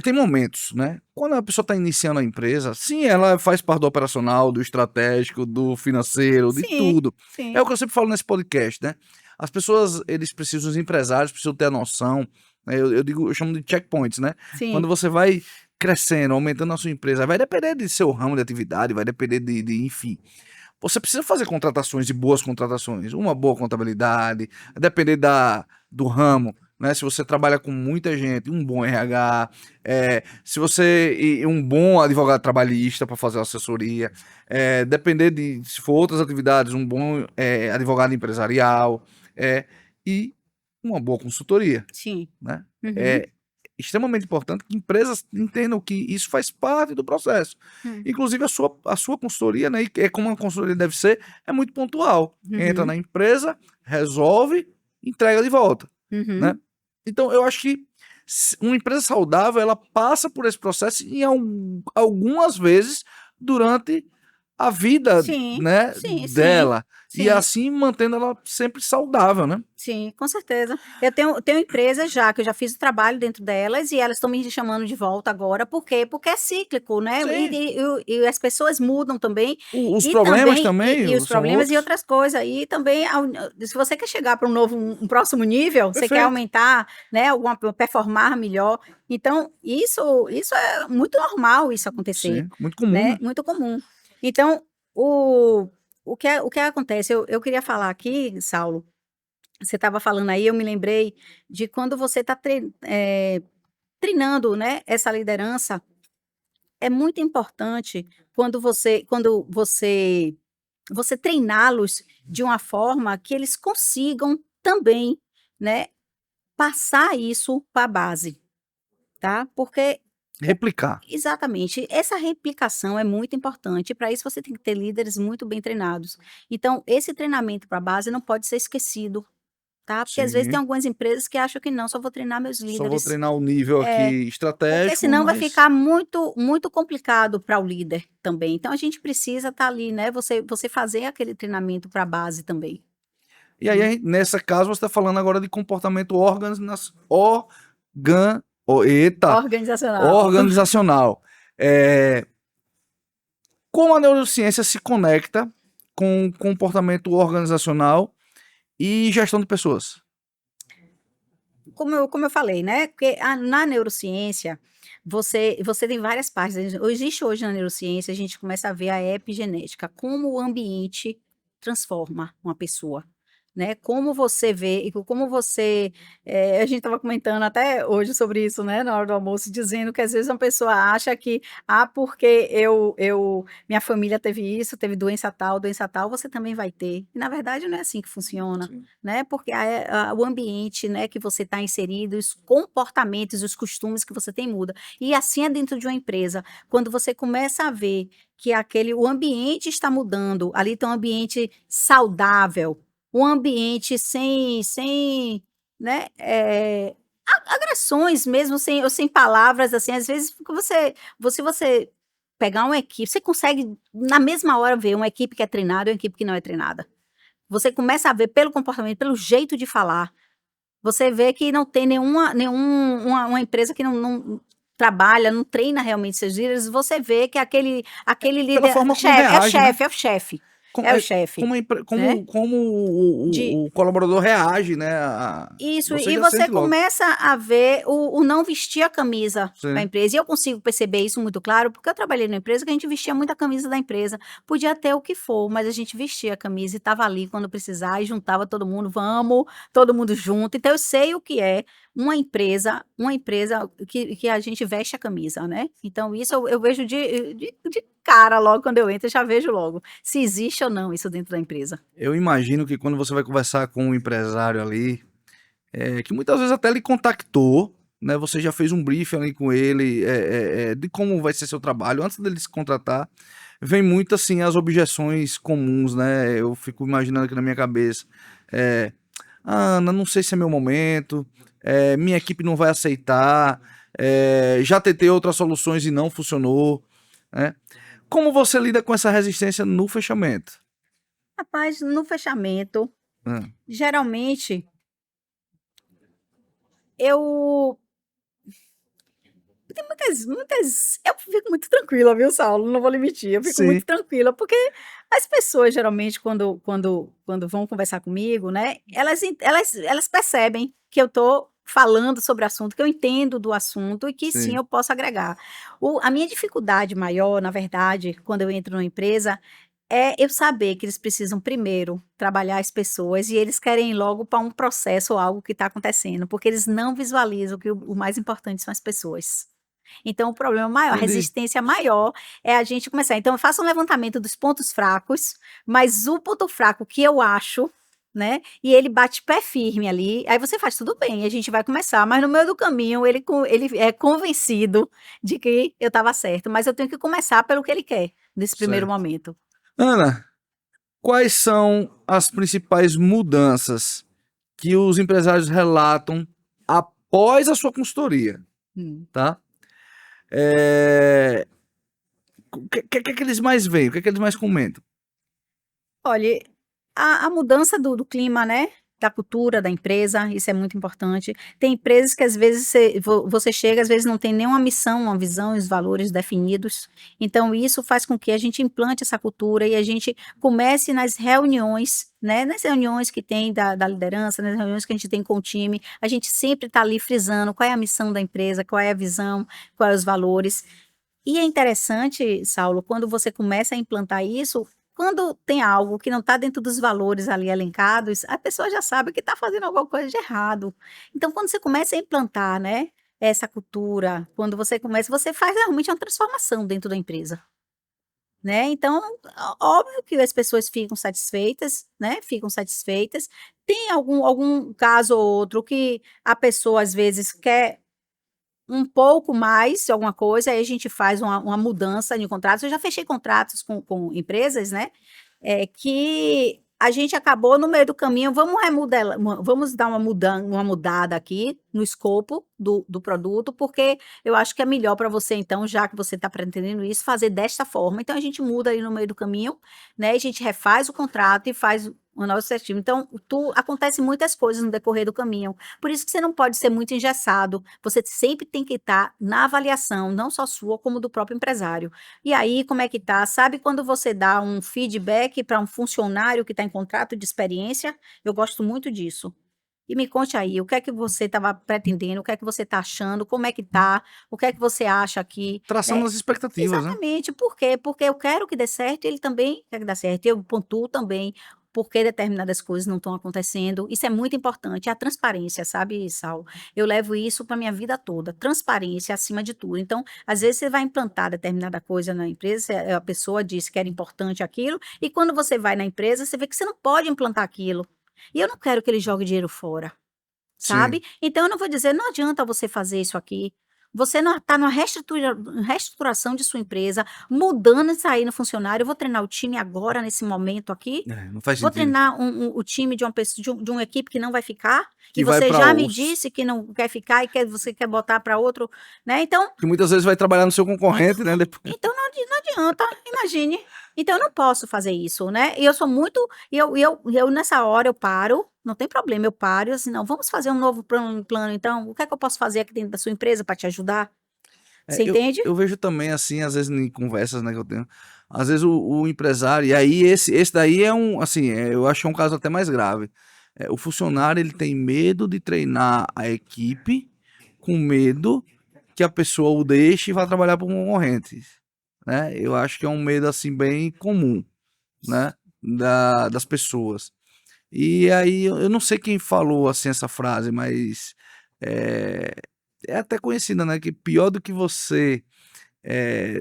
Tem momentos, né? Quando a pessoa está iniciando a empresa, sim, ela faz parte do operacional, do estratégico, do financeiro, de Sim, tudo. sim, É o que eu sempre falo nesse podcast, né? As pessoas, eles precisam, os empresários precisam ter a noção, né? Eu chamo de checkpoints, né? sim, Quando você vai crescendo, aumentando a sua empresa, vai depender de seu ramo de atividade, vai depender enfim. Você precisa fazer contratações e boas contratações, uma boa contabilidade, vai depender do ramo, né? Se você trabalha com muita gente, um bom RH, se você e um bom advogado trabalhista para fazer assessoria, depender de, se for outras atividades, um bom advogado empresarial, e uma boa consultoria, sim. né? Uhum. É extremamente importante que empresas entendam que isso faz parte do processo. Inclusive a sua consultoria, né, e como uma consultoria deve ser, é muito pontual. Entra Uhum. na empresa, resolve, entrega de volta, Uhum. né? Então eu acho que uma empresa saudável, ela passa por esse processo em algumas vezes durante a vida, Sim, né, sim, sim, dela. E sim. assim mantendo ela sempre saudável, né? Sim, com certeza. Eu tenho empresas já, que eu já fiz o trabalho dentro delas, e elas estão me chamando de volta agora, por quê? Porque é cíclico, né? Sim. E as pessoas mudam também, Os e problemas também e os são problemas e outros. outras coisas. E também, se você quer chegar para um próximo nível, você quer Perfeito. aumentar, né, performar melhor. Então, isso é muito normal isso acontecer, Sim, muito comum, né? né? Muito comum. Então, o que acontece? Eu queria falar aqui, Saulo, você estava falando aí, eu me lembrei de quando você está treinando, né, essa liderança, é muito importante quando você treiná-los de uma forma que eles consigam também, né, passar isso para a base, tá? Porque Replicar. exatamente, essa replicação é muito importante. Para isso você tem que ter líderes muito bem treinados. Então, esse treinamento para a base não pode ser esquecido. Tá? Porque às vezes tem Sim. algumas empresas que acham que não, só vou treinar meus Só vou líderes. treinar o nível aqui Porque estratégico, senão vai mas. ficar muito, muito complicado para o líder também. Então a gente precisa estar ali, né? Você fazer aquele treinamento para a base também. E aí, nessa caso, você está falando agora de comportamento Organizacional. organizacional. Como a neurociência se conecta com comportamento organizacional e gestão de pessoas? Como eu falei, né? Porque na neurociência, você tem várias partes. Existe hoje na neurociência, a gente começa a ver a epigenética, como o ambiente transforma uma pessoa. Né? Como você vê, e como você. A gente estava comentando até hoje sobre isso, né? Na hora do almoço, dizendo que às vezes uma pessoa acha que, porque minha família teve isso, teve doença tal, você também vai ter. E na verdade não é assim que funciona. Sim. Né? Porque o ambiente, né, que você está inserido, os comportamentos, os costumes que você tem muda. E assim é dentro de uma empresa. Quando você começa a ver que o ambiente está mudando, ali tem um ambiente saudável, um ambiente sem, né, agressões mesmo, sem palavras, assim, às vezes você pegar uma equipe, você consegue na mesma hora ver uma equipe que é treinada e uma equipe que não é treinada. Você começa a ver pelo comportamento, pelo jeito de falar. Você vê que não tem uma empresa que não trabalha, não treina realmente seus líderes. Você vê que aquele Pela líder forma como chefe, reage, né? é o chefe, Como, é o é, chefe, como, né? como De o colaborador reage, né? Isso, Você e já você sente logo. começa a ver o não vestir a camisa da Sim. empresa. E eu consigo perceber isso muito claro, porque eu trabalhei numa empresa que a gente vestia muito a camisa da empresa. Podia ter o que for, mas a gente vestia a camisa e estava ali quando precisar e juntava todo mundo, vamos, todo mundo junto. Então eu sei o que é uma empresa que a gente veste a camisa, né? Então isso eu vejo de cara logo quando eu entro, eu já vejo logo se existe ou não isso dentro da empresa. Eu imagino que quando você vai conversar com um empresário ali, que muitas vezes até lhe contactou, né? Você já fez um briefing ali com ele de como vai ser seu trabalho antes dele se contratar. Vem muito assim as objeções comuns, né? Eu fico imaginando aqui na minha cabeça. Ana, não sei se é meu momento, minha equipe não vai aceitar, já tentei outras soluções e não funcionou, né? Como você lida com essa resistência no fechamento? Rapaz, no fechamento, Hã. geralmente eu tem muitas eu fico muito tranquila, viu, Saulo, não vou lhe mentir, eu fico Sim, muito tranquila, porque as pessoas geralmente quando vão conversar comigo, né, elas percebem que eu tô falando sobre o assunto, que eu entendo do assunto e que sim, sim. eu posso agregar. A minha dificuldade maior, na verdade, quando eu entro numa empresa, é eu saber que eles precisam primeiro trabalhar as pessoas e eles querem ir logo para um processo ou algo que está acontecendo, porque eles não visualizam que o mais importante são as pessoas. Então, o problema maior, a Entendi. resistência maior é a gente começar. Então, eu faço um levantamento dos pontos fracos, mas o ponto fraco que eu acho, né? E ele bate pé firme ali. Aí você faz tudo bem, a gente vai começar. Mas no meio do caminho, ele é convencido de que eu estava certo. Mas eu tenho que começar pelo que ele quer, nesse primeiro Certo. momento. Ana, quais são as principais mudanças que os empresários relatam após a sua consultoria, Hum. tá? Eh, o que eles mais veem? O que eles mais comentam? Olha, a mudança do clima, né, da cultura da empresa, isso é muito importante. Tem empresas que às vezes você chega, às vezes não tem nenhuma missão, uma visão e os valores definidos. Então isso faz com que a gente implante essa cultura e a gente comece nas reuniões, né, nas reuniões que tem da liderança, nas reuniões que a gente tem com o time, a gente sempre está ali frisando qual é a missão da empresa, qual é a visão, quais os valores. E é interessante, Saulo, quando você começa a implantar isso, quando tem algo que não está dentro dos valores ali elencados, a pessoa já sabe que está fazendo alguma coisa de errado. Então, quando você começa a implantar, né, essa cultura, quando você faz realmente uma transformação dentro da empresa, né? Então, óbvio que as pessoas ficam satisfeitas, né? Ficam satisfeitas. Tem algum caso ou outro que a pessoa às vezes quer um pouco mais, alguma coisa, aí a gente faz uma mudança de contratos. Eu já fechei contratos com empresas, né, que a gente acabou no meio do caminho, vamos dar uma mudada aqui no escopo do produto, porque eu acho que é melhor para você então, já que você está pretendendo isso, fazer desta forma. Então a gente muda ali no meio do caminho, né, a gente refaz o contrato e faz o nosso objetivo. Então, acontece muitas coisas no decorrer do caminho. Por isso que você não pode ser muito engessado. Você sempre tem que estar na avaliação, não só sua, como do próprio empresário. E aí, como é que tá? Sabe quando você dá um feedback para um funcionário que está em contrato de experiência? Eu gosto muito disso. E me conte aí, o que é que você estava pretendendo, o que é que você está achando, como é que tá, o que é que você acha aqui, Traçando né? as expectativas, né? Exatamente. Por quê? Porque eu quero que dê certo e ele também quer que dê certo. Eu pontuo também por que determinadas coisas não estão acontecendo. Isso é muito importante. A transparência, sabe, Saulo? Eu levo isso para minha vida toda. Transparência acima de tudo. Então, às vezes você vai implantar determinada coisa na empresa, a pessoa disse que era importante aquilo, e quando você vai na empresa, você vê que você não pode implantar aquilo. E eu não quero que ele jogue dinheiro fora, Sim. sabe? Então, eu não vou dizer, não adianta você fazer isso aqui. Você não está numa reestruturação de sua empresa, mudando isso aí no funcionário. Eu vou treinar o time agora, nesse momento aqui. Não faz Vou sentido. treinar o time de uma pessoa, de uma equipe que não vai ficar. Que E vai você para já me os disse que não quer ficar e você quer botar para outro, né? Então, que muitas vezes vai trabalhar no seu concorrente, né? Depois. então não adianta, imagine. Então eu não posso fazer isso, né? E eu sou muito, eu nessa hora eu paro, não tem problema, eu paro, e assim, não, vamos fazer um novo plano, então, o que é que eu posso fazer aqui dentro da sua empresa para te ajudar? É, Você entende? eu vejo também, assim, às vezes em conversas, né, que eu tenho, às vezes o empresário, e aí esse daí é um, assim, eu acho que é um caso até mais grave. O funcionário, ele tem medo de treinar a equipe, com medo que a pessoa o deixe e vá trabalhar para um concorrente, né? Eu acho que é um medo, assim, bem comum, né, das pessoas. E aí, eu não sei quem falou, assim, essa frase, mas é, é até conhecida, né, que pior do que você eh,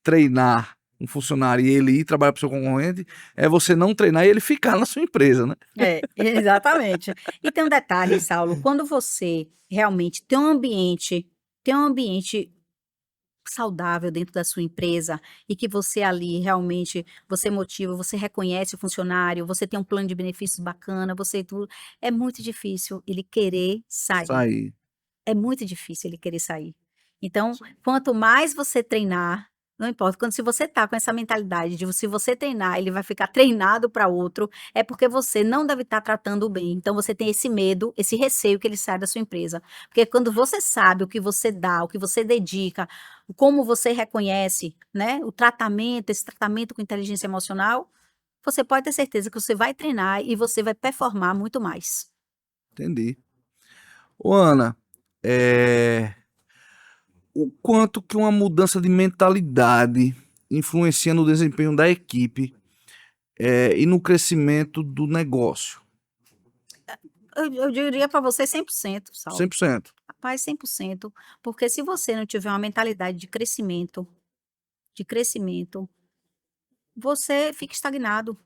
treinar um funcionário e ele ir trabalhar para o seu concorrente, é você não treinar e ele ficar na sua empresa, né? É, exatamente. E tem um detalhe, Saulo, quando você realmente tem um ambiente saudável dentro da sua empresa e que você ali realmente, você motiva, você reconhece o funcionário, você tem um plano de benefícios bacana, você tudo, é muito difícil ele querer sair. Sair. É muito difícil ele querer sair. Então, quanto mais você treinar, não importa, quando se você tá com essa mentalidade de se você treinar, ele vai ficar treinado para outro, é porque você não deve estar tratando bem. Então você tem esse medo, esse receio que ele saia da sua empresa. Porque quando você sabe o que você dá, o que você dedica, como você reconhece, né, o tratamento, esse tratamento com inteligência emocional, você pode ter certeza que você vai treinar e você vai performar muito mais. Entendi. Ô, Ana, eh, o quanto que uma mudança de mentalidade influencia no desempenho da equipe, e no crescimento do negócio? Eu diria para você 100%, Saulo. 100%. Rapaz, 100%, porque se você não tiver uma mentalidade de crescimento, você fica estagnado.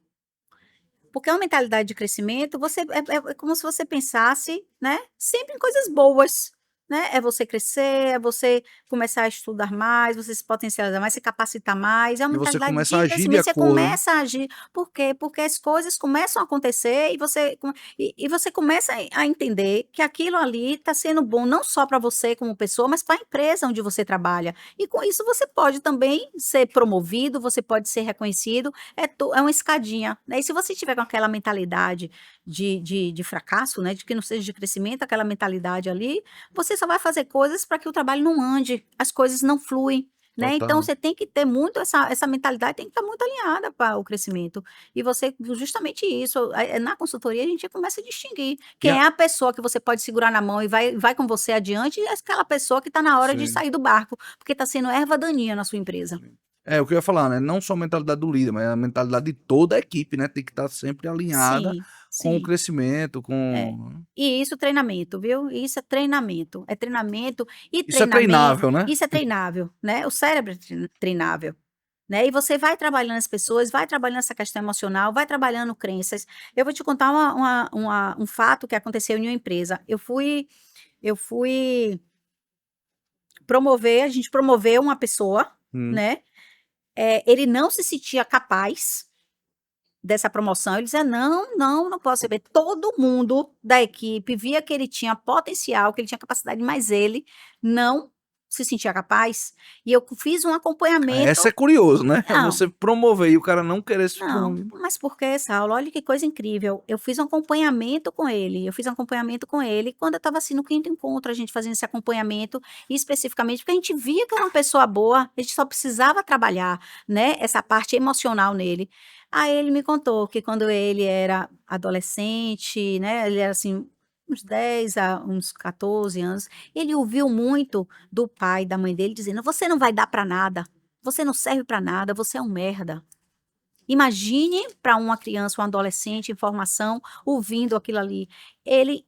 Porque uma mentalidade de crescimento, você é como se você pensasse, né, sempre em coisas boas, né? É você crescer, é você começar a estudar mais, você se potencializar mais, se capacitar mais. É uma E você mentalidade começa a de agir de crescimento. Você acordo, né? começa a agir. Por quê? Porque as coisas começam a acontecer e você começa a entender que aquilo ali está sendo bom não só para você como pessoa, mas para a empresa onde você trabalha. E com isso você pode também ser promovido, você pode ser reconhecido, é uma escadinha, né? E se você tiver com aquela mentalidade de fracasso, né? De que não seja de crescimento, aquela mentalidade ali, você só vai fazer coisas para que o trabalho não ande, as coisas não fluem. Né? Então, Total. você tem que ter muito essa mentalidade, tem que estar muito alinhada para o crescimento. E você, justamente isso, na consultoria a gente começa a distinguir E quem a é a pessoa que você pode segurar na mão e vai com você adiante, e aquela pessoa que está na hora de Sim. sair do barco, porque está sendo erva daninha na sua empresa. O que eu ia falar, né, não só a mentalidade do líder, mas a mentalidade de toda a equipe, né, tem que estar sempre alinhada Sim, com o sim. crescimento, É. com E isso treinamento, viu? Isso é treinamento. É treinamento e isso é treinamento. treinável, né? Isso é treinável, né? O cérebro é treinável. Né? E você vai trabalhando as pessoas, vai trabalhando essa questão emocional, vai trabalhando crenças. Eu vou te contar um fato que aconteceu em uma empresa. Eu fui promover, a gente promoveu uma pessoa, Hum. né? Ele não se sentia capaz dessa promoção. Ele dizia: não posso receber. Todo mundo da equipe via que ele tinha potencial, que ele tinha capacidade, mas ele não se sentia capaz, e eu fiz um acompanhamento. Essa é curioso, né? Não. Você promover e o cara não querer se Não, promover. mas por que, Saulo? Olha que coisa incrível. Eu fiz um acompanhamento com ele. Quando eu estava assim no 5º encontro, a gente fazendo esse acompanhamento, e especificamente porque a gente via que era uma pessoa boa, a gente só precisava trabalhar, né, essa parte emocional nele. Aí ele me contou que quando ele era adolescente, né, ele era assim, uns 10 a uns 14 anos, ele ouviu muito do pai e da mãe dele dizendo: você não vai dar para nada, você não serve para nada, você é um merda. Imagine para uma criança, um adolescente em formação, ouvindo aquilo ali. Ele,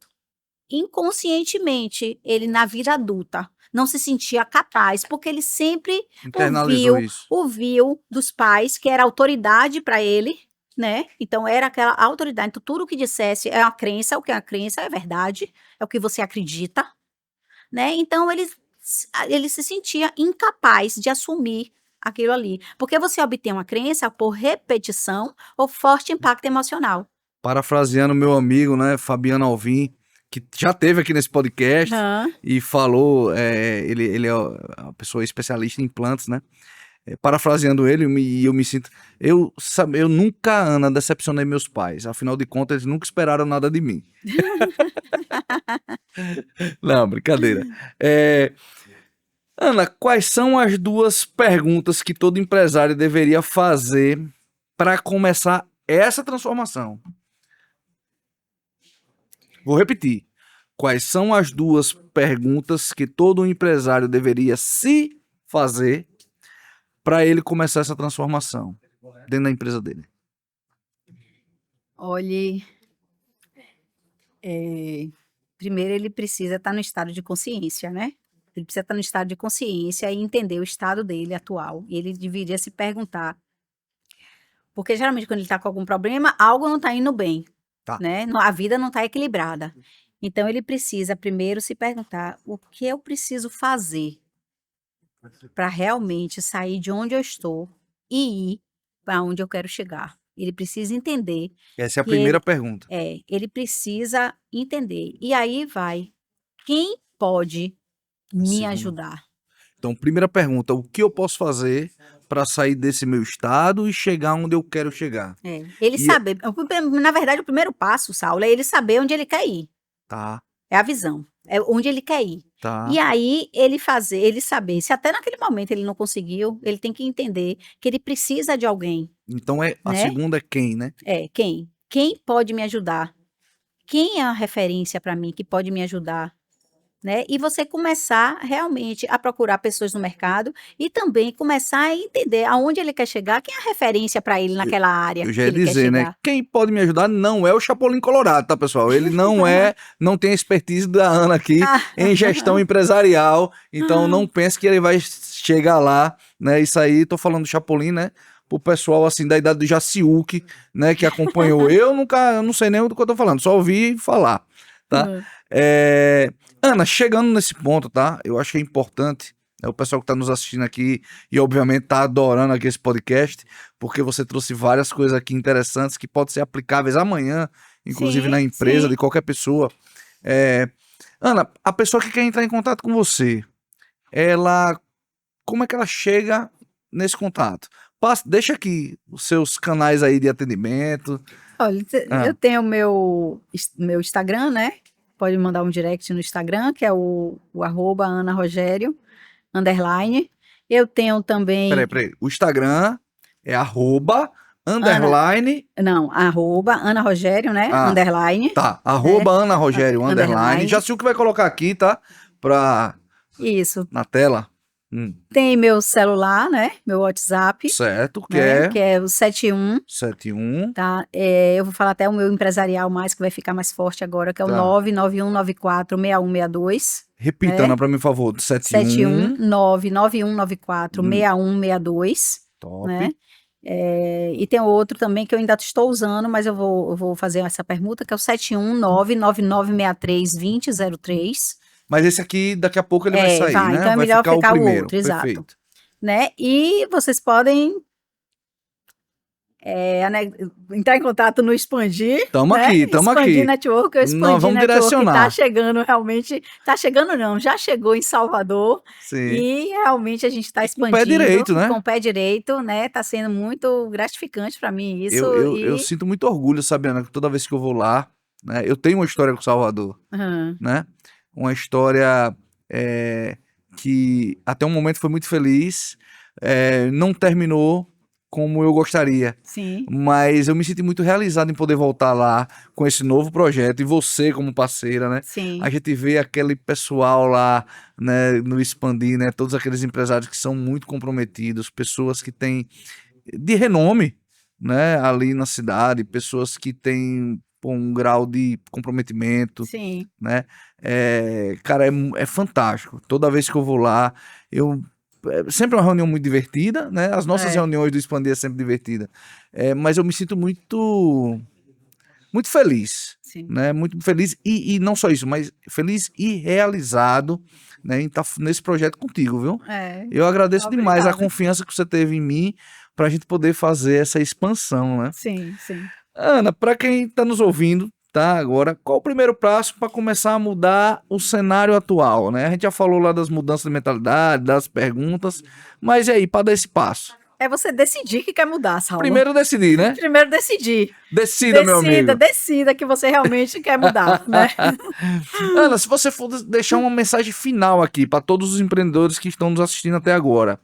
inconscientemente, ele na vida adulta, não se sentia capaz, porque ele sempre Internalizou isso. ouviu dos pais, que era autoridade para ele, né? Então, era aquela autoridade. Então, tudo o que dissesse é uma crença, o que é uma crença é verdade, é o que você acredita, né? Então, ele se sentia incapaz de assumir aquilo ali. Porque você obtém uma crença por repetição ou forte impacto emocional. Parafraseando meu amigo, né, Fabiano Alvim, que já teve aqui nesse podcast e falou, ele é uma pessoa especialista em implantes, né? Parafraseando ele, e eu me sinto. Eu nunca, Ana, decepcionei meus pais. Afinal de contas, eles nunca esperaram nada de mim. Não, brincadeira. Ana, quais são as 2 perguntas que todo empresário deveria fazer para começar essa transformação? Vou repetir. Quais são as 2 perguntas que todo empresário deveria se fazer para ele começar essa transformação dentro da empresa dele? Olhe, primeiro ele precisa estar no estado de consciência, né? Ele precisa estar no estado de consciência e entender o estado dele atual. E ele deveria se perguntar. Porque geralmente quando ele está com algum problema, algo não está indo bem, né? A vida não está equilibrada. Então ele precisa primeiro se perguntar: o que eu preciso fazer para realmente sair de onde eu estou e ir para onde eu quero chegar? Ele precisa entender. Essa é a primeira pergunta. Ele precisa entender. E aí vai, quem pode me ajudar? Então, primeira pergunta: o que eu posso fazer para sair desse meu estado e chegar onde eu quero chegar? Ele saber. Na verdade, o primeiro passo, Saulo, é ele saber onde ele quer ir. Tá. É a visão. É onde ele quer ir. Tá. E aí, ele saber. Se até naquele momento ele não conseguiu, ele tem que entender que ele precisa de alguém. Então, a segunda é quem, né? Quem? Quem pode me ajudar? Quem é a referência para mim que pode me ajudar? Né? E você começar realmente a procurar pessoas no mercado e também começar a entender aonde ele quer chegar, quem é a referência para ele naquela área. Eu já ia dizer, né? Quem pode me ajudar não é o Chapolin Colorado, tá, pessoal? Ele não tem a expertise da Ana aqui em gestão empresarial, então não pense que ele vai chegar lá, né? Isso aí, tô falando do Chapolin, né? Pro pessoal, assim, da idade do Jaciuque, né? Que acompanhou. Eu não sei nem do que eu tô falando, só ouvi falar, tá? Ana, chegando nesse ponto, tá? Eu acho que é importante, o pessoal que está nos assistindo aqui e obviamente está adorando aqui esse podcast, porque você trouxe várias coisas aqui interessantes que podem ser aplicáveis amanhã, inclusive na empresa de qualquer pessoa. Ana, a pessoa que quer entrar em contato com você, como é que ela chega nesse contato? Deixa aqui os seus canais aí de atendimento. Olha, eu tenho o meu Instagram, né? Pode mandar um direct no Instagram, que é o @AnaRogério_. Eu tenho também... Peraí. O Instagram é @_. Não, @AnaRogério, né? _. Tá, @AnaRogério_. Já sei o que vai colocar aqui, tá? Isso. Na tela. Tem meu celular, né? Meu WhatsApp. Certo, que é o 71. Tá? Eu vou falar até o meu empresarial mais, que vai ficar mais forte agora, que é o 991946162. Repita, Ana, pra mim, por favor. 71 991946162. Top. Né? E tem outro também que eu ainda estou usando, mas eu vou fazer essa permuta, que é o 71999632003. Mas esse aqui, daqui a pouco ele vai sair, né? Então é vai melhor ficar o primeiro. outro, exato. Perfeito. Né? E vocês podem entrar em contato no Expandir. Tamo né? aqui, tamo aqui. Expandir Network, o Nós Expandir vamos Network direcionar. tá chegando realmente, tá chegando não, já chegou em Salvador Sim. e realmente a gente está com o expandindo. pé direito, né? Com o pé direito, né? Tá sendo muito gratificante para mim isso. Eu sinto muito orgulho, sabe, Ana, que toda vez que eu vou lá, né? Eu tenho uma história com Salvador, Aham, né? Uma história que até um momento foi muito feliz, não terminou como eu gostaria, sim, mas eu me senti muito realizado em poder voltar lá com esse novo projeto e você como parceira, né? sim, A gente vê aquele pessoal lá, né, no Expandir, né? Todos aqueles empresários que são muito comprometidos, pessoas que têm de renome, né, ali na cidade, pessoas que têm pô, um grau de comprometimento, sim. né? Cara, é fantástico. Toda vez que eu vou lá, sempre é uma reunião muito divertida, né? As nossas É. reuniões do Expandir é sempre divertida. Mas eu me sinto muito feliz, Sim. né? Muito feliz e não só isso, mas feliz e realizado, né, em estar nesse projeto contigo, viu? Eu agradeço demais a Obrigada. confiança que você teve em mim para a gente poder fazer essa expansão, né? Sim, sim. Ana, para quem está nos ouvindo, tá? Agora, qual o primeiro passo para começar a mudar o cenário atual, né? A gente já falou lá das mudanças de mentalidade, das perguntas, mas e aí, para dar esse passo? É você decidir que quer mudar, Saulo. Primeiro decidir, né? Primeiro decidir. Decida, meu amigo. Decida que você realmente quer mudar, né? Ana, se você for deixar uma mensagem final aqui para todos os empreendedores que estão nos assistindo até agora,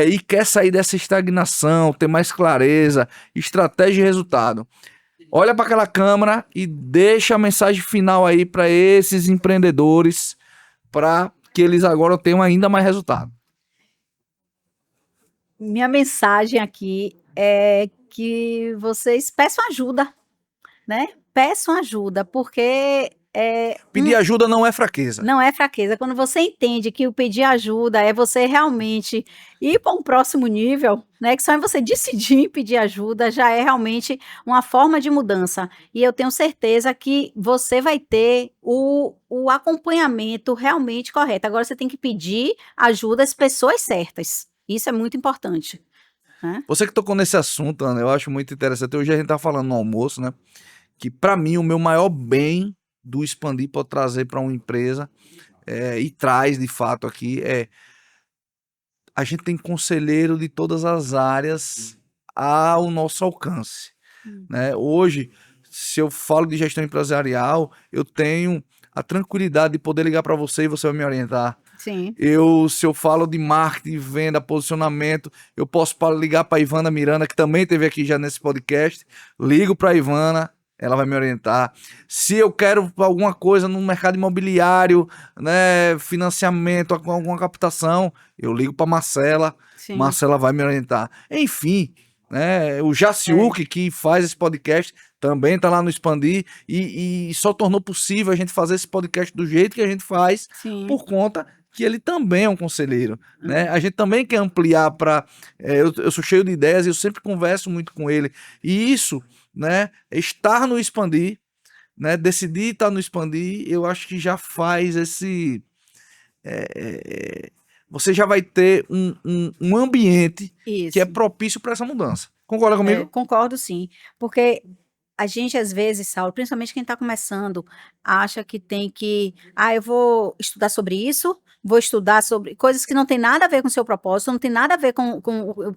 e quer sair dessa estagnação, ter mais clareza, estratégia e resultado, olha para aquela câmera e deixa a mensagem final aí para esses empreendedores, para que eles agora tenham ainda mais resultado. Minha mensagem aqui é que vocês peçam ajuda, né? Peçam ajuda, porque Pedir ajuda não é fraqueza. não é fraqueza. Quando você entende que o pedir ajuda é você realmente ir para um próximo nível, né? Que só é você decidir pedir ajuda, já é realmente uma forma de mudança. E eu tenho certeza que você vai ter o acompanhamento realmente correto. Agora você tem que pedir ajuda às pessoas certas. Isso é muito importante. Né? Você que tocou nesse assunto, Ana, eu acho muito interessante. Hoje a gente tá falando no almoço, né? Que para mim o meu maior bem do Expandir pode trazer para uma empresa e traz de fato aqui a gente tem conselheiro de todas as áreas ao nosso alcance, né? Hoje, se eu falo de gestão empresarial, eu tenho a tranquilidade de poder ligar para você e você vai me orientar. Sim. Se eu falo de marketing, venda, posicionamento, eu posso ligar para Ivana Miranda, que também esteve aqui já nesse podcast. Ligo para Ivana, ela vai me orientar. Se eu quero alguma coisa no mercado imobiliário, né, financiamento, alguma captação, eu ligo para Marcela. Sim. Marcela vai me orientar. Enfim, né, o Jaciuc, que faz esse podcast, também está lá no Expandir e só tornou possível a gente fazer esse podcast do jeito que a gente faz, Sim. por conta que ele também é um conselheiro, né? A gente também quer ampliar para... eu sou cheio de ideias e eu sempre converso muito com ele. E isso, né, estar no Expandir, né, decidir estar no Expandir, eu acho que já faz esse... você já vai ter um ambiente Isso. que é propício para essa mudança. Concorda comigo? Concordo, sim. Porque a gente, às vezes, Saulo, principalmente quem está começando, acha que tem que... eu vou estudar sobre isso, vou estudar sobre coisas que não tem nada a ver com o seu propósito, não tem nada a ver com...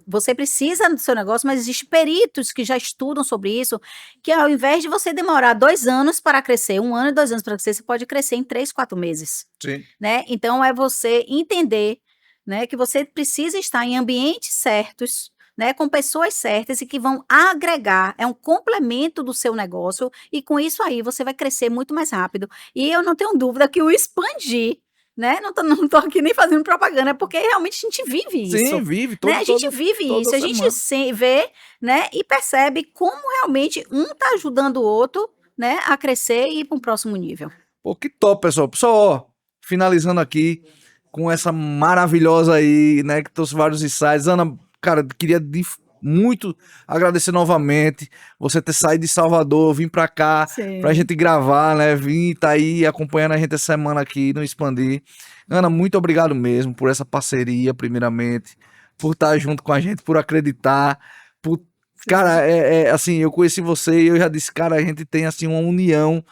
Você precisa do seu negócio, mas existem peritos que já estudam sobre isso, que ao invés de você demorar 2 anos para crescer, 1 ano e 2 anos para crescer, você pode crescer em 3, 4 meses. Sim. Né? Então, é você entender, né, que você precisa estar em ambientes certos, né, com pessoas certas e que vão agregar, é um complemento do seu negócio e com isso aí você vai crescer muito mais rápido. E eu não tenho dúvida que o Expandir, né, não tô aqui nem fazendo propaganda, porque realmente a gente vive isso. Sim, vive. Né? A gente vive isso, a gente vê, né, e percebe como realmente um tá ajudando o outro, né, a crescer e ir para um próximo nível. Pô, que top, pessoal. Pessoal, ó, finalizando aqui com essa maravilhosa aí, né, que trouxe vários insights. Ana, cara, queria muito agradecer novamente você ter saído de Salvador, vir pra cá, Sim. pra gente gravar, né, vir tá aí acompanhando a gente essa semana aqui no Expandir. Ana, muito obrigado mesmo por essa parceria, primeiramente, por estar junto com a gente, por acreditar, por Cara, assim, eu conheci você e eu já disse, cara, a gente tem assim uma união,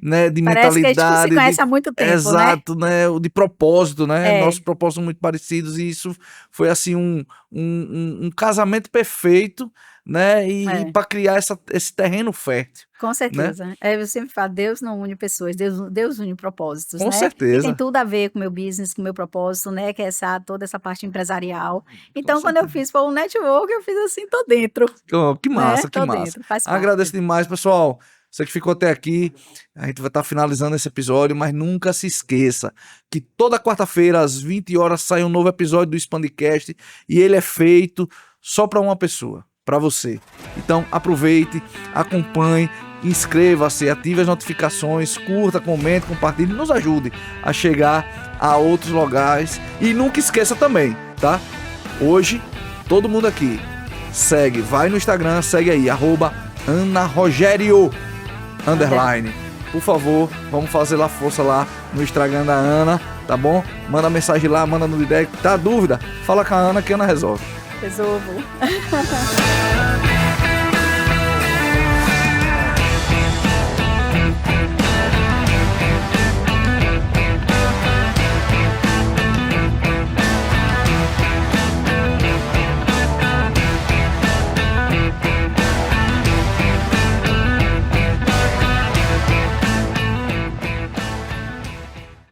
né, de Parece mentalidade. que a gente se conhece há muito tempo, exato, né? De propósito, né? É. Nossos propósitos são muito parecidos e isso foi assim um casamento perfeito, né? E para criar esse terreno fértil. Com certeza. Eu sempre falo, Deus não une pessoas, Deus une propósitos, Com né? certeza. E tem tudo a ver com o meu business, com o meu propósito, né? Que é toda essa parte empresarial. Então, quando eu fiz o network, eu fiz assim, tô dentro. Oh, que massa, né? que Tô massa. dentro, faz parte. Agradeço demais, pessoal. Você que ficou até aqui, a gente vai estar finalizando esse episódio, mas nunca se esqueça que toda quarta-feira, às 20 horas, sai um novo episódio do Expandcast e ele é feito só para uma pessoa, para você. Então, aproveite, acompanhe, inscreva-se, ative as notificações, curta, comente, compartilhe, nos ajude a chegar a outros lugares. E nunca esqueça também, tá? Hoje, todo mundo aqui, segue, vai no Instagram, segue aí, @AnaRogério_. Por favor, vamos fazer lá força lá no Instagram da Ana, tá bom? Manda mensagem lá, manda no direct. Tá dúvida? Fala com a Ana que a Ana resolve. Resolvo.